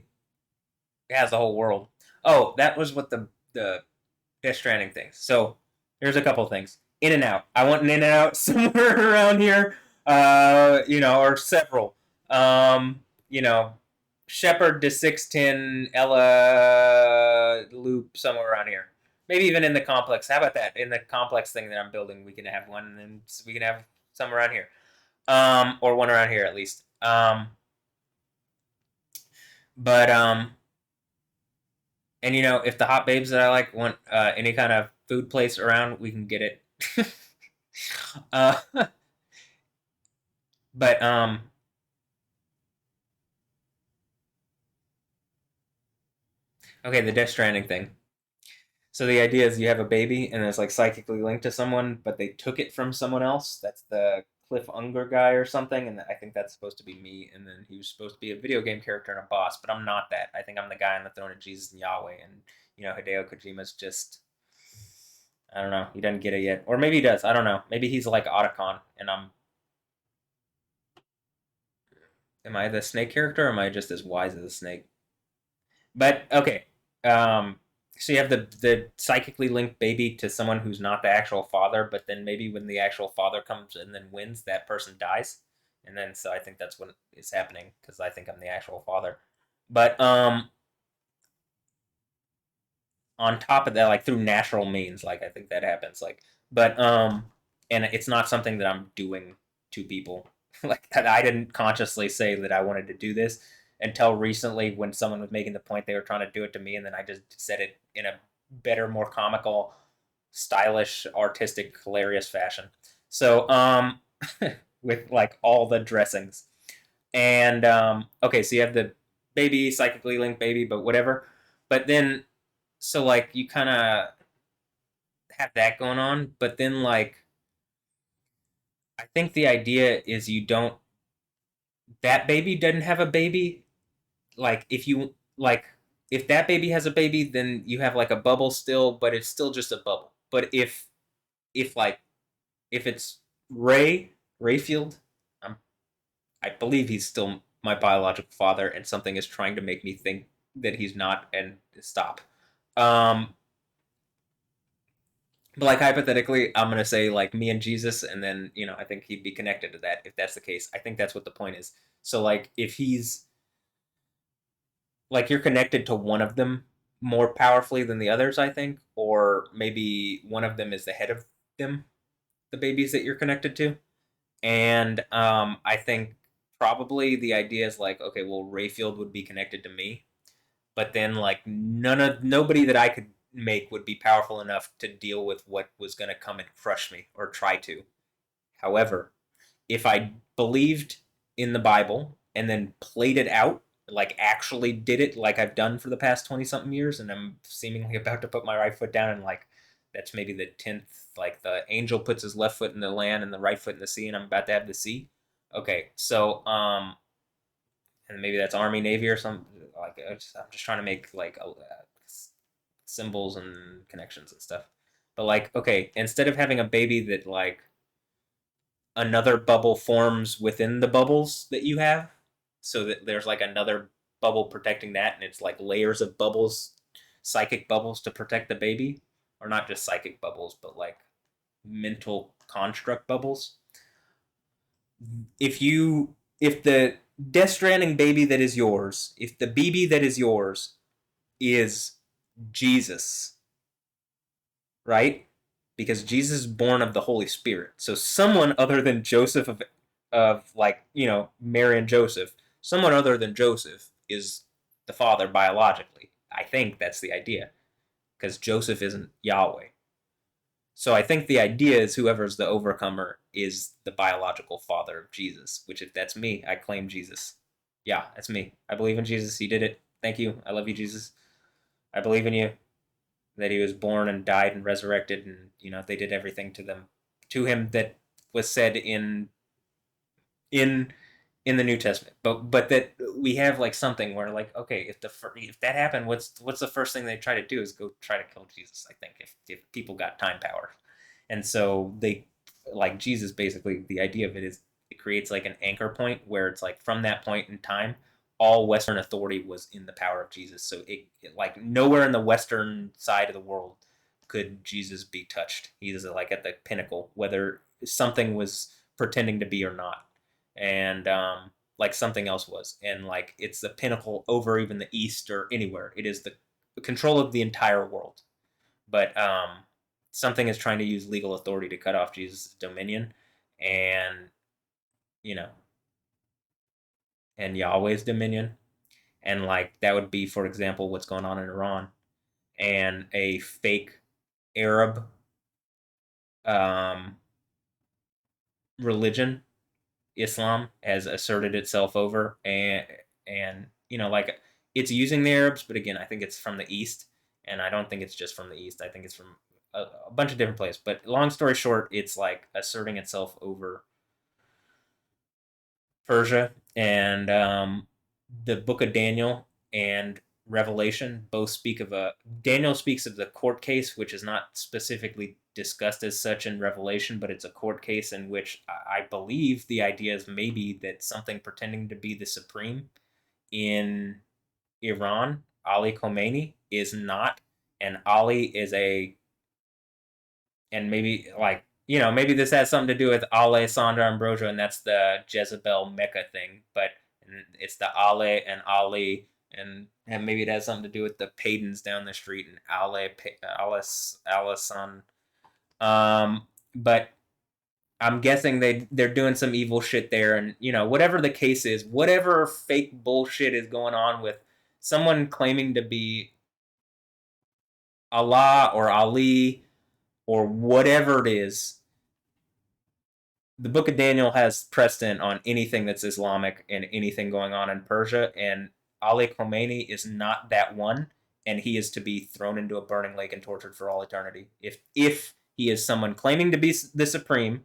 has the whole world. Oh, that was what the Death Stranding things. So there's a couple things. In and Out. I want an In and Out somewhere around here. Or several. You know, Shepard to 610 Ella loop somewhere around here. Maybe even in the complex. How about that? In the complex thing that I'm building, we can have one, and then we can have some around here. Or one around here at least. But And if the hot babes that I like want any kind of food place around, we can get it. uh, but okay, the Death Stranding thing. So the idea is you have a baby and it's like psychically linked to someone, but they took it from someone else. That's the Cliff Unger guy or something, and I think that's supposed to be me. And then he was supposed to be a video game character and a boss, but I'm not that. I think I'm the guy on the throne of Jesus and Yahweh, and Hideo Kojima's just, I don't know. He doesn't get it yet, or maybe he does. I don't know. Maybe he's like Otacon, and am I the snake character, or am I just as wise as a snake? But okay. Um, so you have the psychically linked baby to someone who's not the actual father, but then maybe when the actual father comes and then wins, that person dies, and then so I think that's what is happening because I think I'm the actual father. But on top of that, like through natural means, like I think that happens. And it's not something that I'm doing to people. Like I didn't consciously say that I wanted to do this until recently when someone was making the point they were trying to do it to me, and then I just said it in a better, more comical, stylish, artistic, hilarious fashion. So with like all the dressings. And okay, so you have the baby, psychically linked baby, but whatever. But then so like you kind of have that going on, but then like I think the idea is you don't that baby doesn't have a baby, like if that baby has a baby, then you have like a bubble still, but it's still just a bubble. But if like if it's Rayfield, I'm I believe he's still my biological father, and something is trying to make me think that he's not, and stop. Um, but like hypothetically, I'm gonna say like me and Jesus, and then I think he'd be connected to that if that's the case. I think that's what the point is. So like if he's like you're connected to one of them more powerfully than the others, I think, or maybe one of them is the head of them, the babies that you're connected to. And I think probably the idea is like, okay, well, Rayfield would be connected to me, but then like nobody that I could make would be powerful enough to deal with what was going to come and crush me or try to. However, if I believed in the Bible and then played it out, like actually did it like I've done for the past 20 something years, and I'm seemingly about to put my right foot down, and like that's maybe the 10th, like the angel puts his left foot in the land and the right foot in the sea, and I'm about to have the sea. Okay, so and maybe that's Army, Navy, or something. Like I'm just trying to make like symbols and connections and stuff. But like, okay, instead of having a baby that like another bubble forms within the bubbles that you have, so that there's like another bubble protecting that, and it's like layers of bubbles, psychic bubbles to protect the baby, or not just psychic bubbles, but like mental construct bubbles. If the Death Stranding baby that is yours, if the BB that is yours is Jesus, right? Because Jesus is born of the Holy Spirit. So someone other than Joseph of like, Mary and Joseph, someone other than Joseph is the father biologically. I think that's the idea. Because Joseph isn't Yahweh. So I think the idea is whoever's the overcomer is the biological father of Jesus, which if that's me, I claim Jesus. Yeah, that's me. I believe in Jesus. He did it. Thank you. I love you, Jesus. I believe in you, that he was born and died and resurrected, and they did everything to him that was said in in the New Testament. But that we have like something where like, okay, if that happened, what's the first thing they try to do is go try to kill Jesus. I think if people got time power, and so they like Jesus, basically the idea of it is it creates like an anchor point where it's like from that point in time all Western authority was in the power of Jesus. So it like nowhere in the Western side of the world could Jesus be touched. He's like at the pinnacle, whether something was pretending to be or not, and like something else was, and like it's the pinnacle over even the East or anywhere. It is the control of the entire world. But something is trying to use legal authority to cut off Jesus' dominion, and you know, and Yahweh's dominion, and like that would be, for example, what's going on in Iran, and a fake Arab um, religion, Islam, has asserted itself over, and like it's using the Arabs, but again, I think it's from the East, and I don't think it's just from the East. I think it's from a bunch of different places. But long story short, it's like asserting itself over Persia, and the Book of Daniel and Revelation both speak of a Daniel speaks of the court case, which is not specifically discussed as such in Revelation, but it's a court case in which I believe the idea is maybe that something pretending to be the supreme in Iran, Ali Khomeini, is not, and Ali is a, and maybe like maybe this has something to do with Alessandra Ambrosio, and that's the Jezebel Mecca thing, but it's the Ale and Ali, and maybe it has something to do with the Paydens down the street and Alice Alison. But I'm guessing they're doing some evil shit there, and whatever the case is, whatever fake bullshit is going on with someone claiming to be Allah or Ali or whatever it is, the Book of Daniel has precedent on anything that's Islamic and anything going on in Persia, and Ali Khomeini is not that one, and he is to be thrown into a burning lake and tortured for all eternity. If he is someone claiming to be the supreme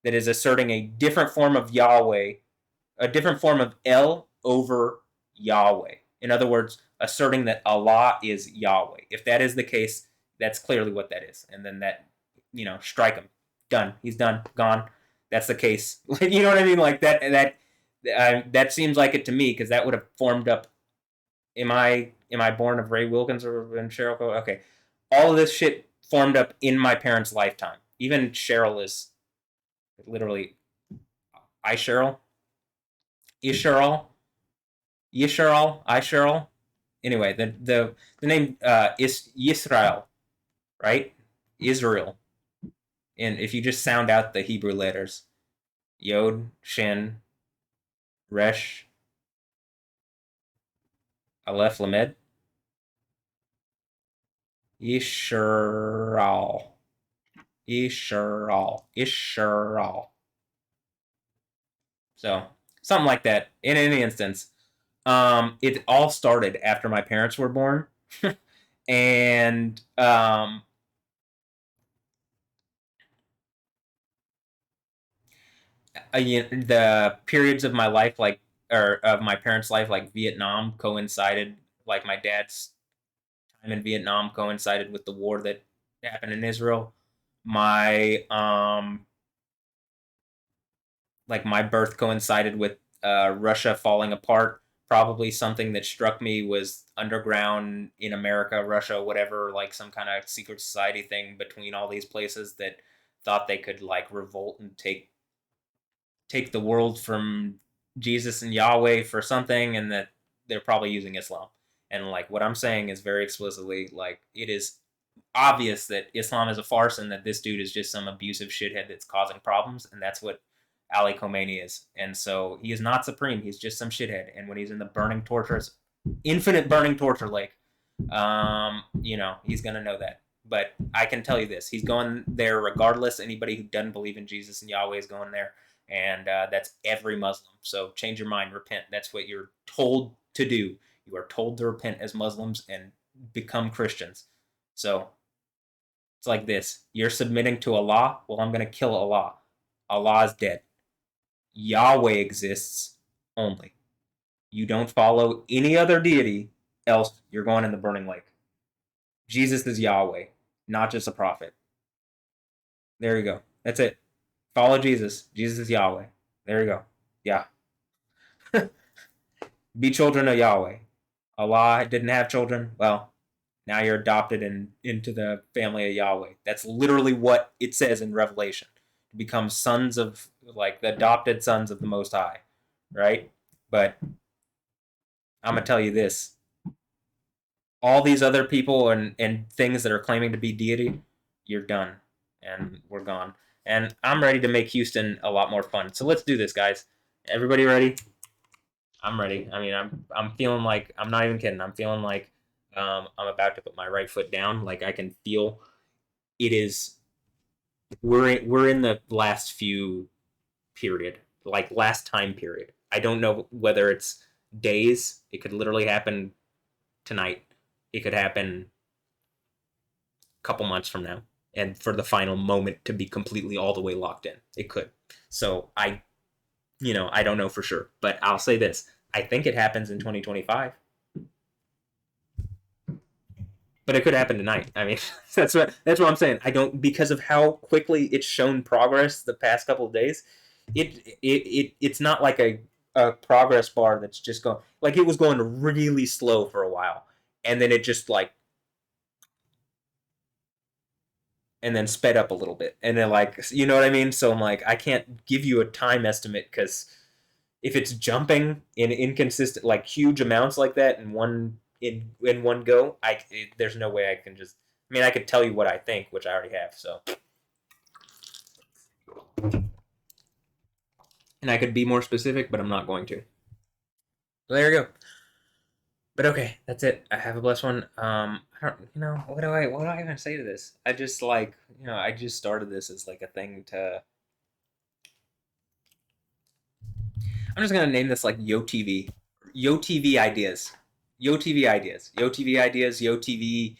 that is asserting a different form of Yahweh a different form of El over Yahweh. In other words, asserting that Allah is Yahweh. If that is the case, that's clearly what that is. And then that, strike him. Done. He's done. Gone. That's the case. You know what I mean? Like that seems like it to me, because that would have formed up. Am I born of Ray Wilkins or Ben Cheryl? Okay, all of this shit formed up in my parents' lifetime. Even Cheryl is literally I Cheryl, Isheryl, Yisheryl, I Cheryl. Anyway, the name is Yisrael, right? Israel. And if you just sound out the Hebrew letters, Yod, Shin, Resh, Aleph, Lamed, Yisheral, Isheral. So something like that. In any instance, it all started after my parents were born, and the periods of my life, like, or of my parents' life, like Vietnam, coincided. Like my dad's time in Vietnam coincided with the war that happened in Israel. My my birth coincided with Russia falling apart. Probably something that struck me was underground in America, Russia, whatever, like some kind of secret society thing between all these places that thought they could like revolt and take the world from Jesus and Yahweh for something, and that they're probably using Islam. And like what I'm saying is very explicitly, like, it is obvious that Islam is a farce and that this dude is just some abusive shithead that's causing problems, and that's what Ali Khomeini is. And so he is not supreme. He's just some shithead. And when he's in the burning torturous, infinite burning torture lake, he's gonna know that. But I can tell you this: he's going there regardless. Anybody who doesn't believe in Jesus and Yahweh is going there, and that's every Muslim. So change your mind, repent. That's what you're told to do. You are told to repent as Muslims and become Christians. So it's like this: you're submitting to Allah. Well, I'm gonna kill Allah. Allah is dead. Yahweh exists only. You don't follow any other deity, else you're going in the burning lake. Jesus is Yahweh, not just a prophet. There you go. That's it. Follow Jesus. Jesus is Yahweh. There you go. Yeah. Be children of Yahweh. Allah didn't have children. Well, now you're adopted into the family of Yahweh. That's literally what it says in Revelation. To become sons of, like, the adopted sons of the Most High. Right? But I'm going to tell you this. All these other people and things that are claiming to be deity, you're done. And we're gone. And I'm ready to make Houston a lot more fun. So let's do this, guys. Everybody ready? I'm ready. I mean, I'm feeling like, I'm not even kidding. I'm feeling like I'm about to put my right foot down. Like I can feel it is. We're in the last few period, like last time period. I don't know whether it's days. It could literally happen tonight. It could happen a couple months from now, and for the final moment to be completely all the way locked in. It could. So I don't know for sure, but I'll say this: I think it happens in 2025. But it could happen tonight. I mean, that's what I'm saying. I don't, because of how quickly it's shown progress the past couple of days. It's not like a progress bar that's just going, like, it was going really slow for a while, and then it just like, and then sped up a little bit, and then, like, you know what I mean. So I'm like, I can't give you a time estimate, because if it's jumping in inconsistent, like, huge amounts like that in one go, there's no way I can just. I mean, I could tell you what I think, which I already have. So, and I could be more specific, but I'm not going to. So there you go. But okay, that's it. I have a blessed one. I don't, what do I even say to this? I just, like, I just started this as like a thing to. I'm just gonna name this like Yo TV, Yo TV Ideas, Yo TV Ideas, Yo TV Ideas, Yo TV,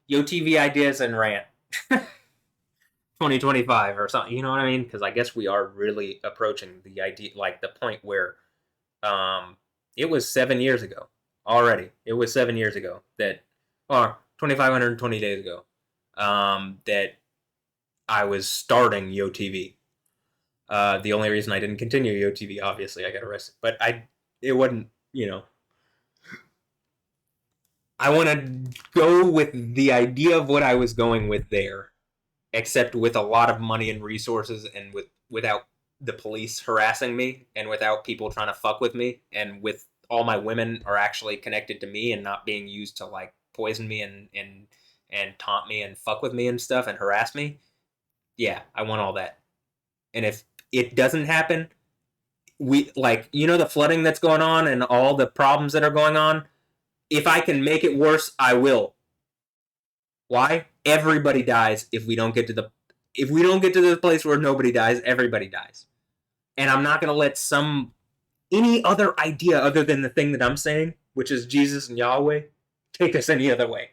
Yo TV Ideas and Rant, 2025 or something. You know what I mean? Because I guess we are really approaching the idea, like the point where It was 7 years ago already. It was 7 years ago that, or 2,520 days ago, that I was starting YoTV. The only reason I didn't continue YoTV, obviously, I got arrested, but it wasn't, I want to go with the idea of what I was going with there, except with a lot of money and resources, and without the police harassing me, and without people trying to fuck with me, and with all my women are actually connected to me and not being used to like poison me and taunt me and fuck with me and stuff and harass me. Yeah, I want all that. And if it doesn't happen, we like the flooding that's going on and all the problems that are going on. If I can make it worse, I will. Why? Everybody dies if we don't get to the place where nobody dies, everybody dies. And I'm not gonna let any other idea other than the thing that I'm saying, which is Jesus and Yahweh, take us any other way.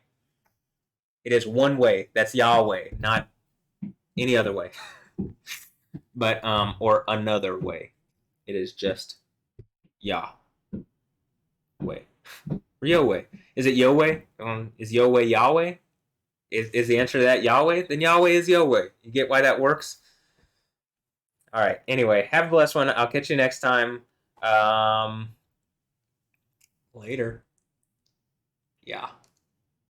It is one way. That's Yahweh, not any other way. But or another way. It is just Yahweh. Or Yahweh. Is it Yahweh? Is Yahweh Yahweh? Is the answer to that Yahweh? Then Yahweh is Yahweh. You get why that works? All right. Anyway, have a blessed one. I'll catch you next time. Later. Yeah.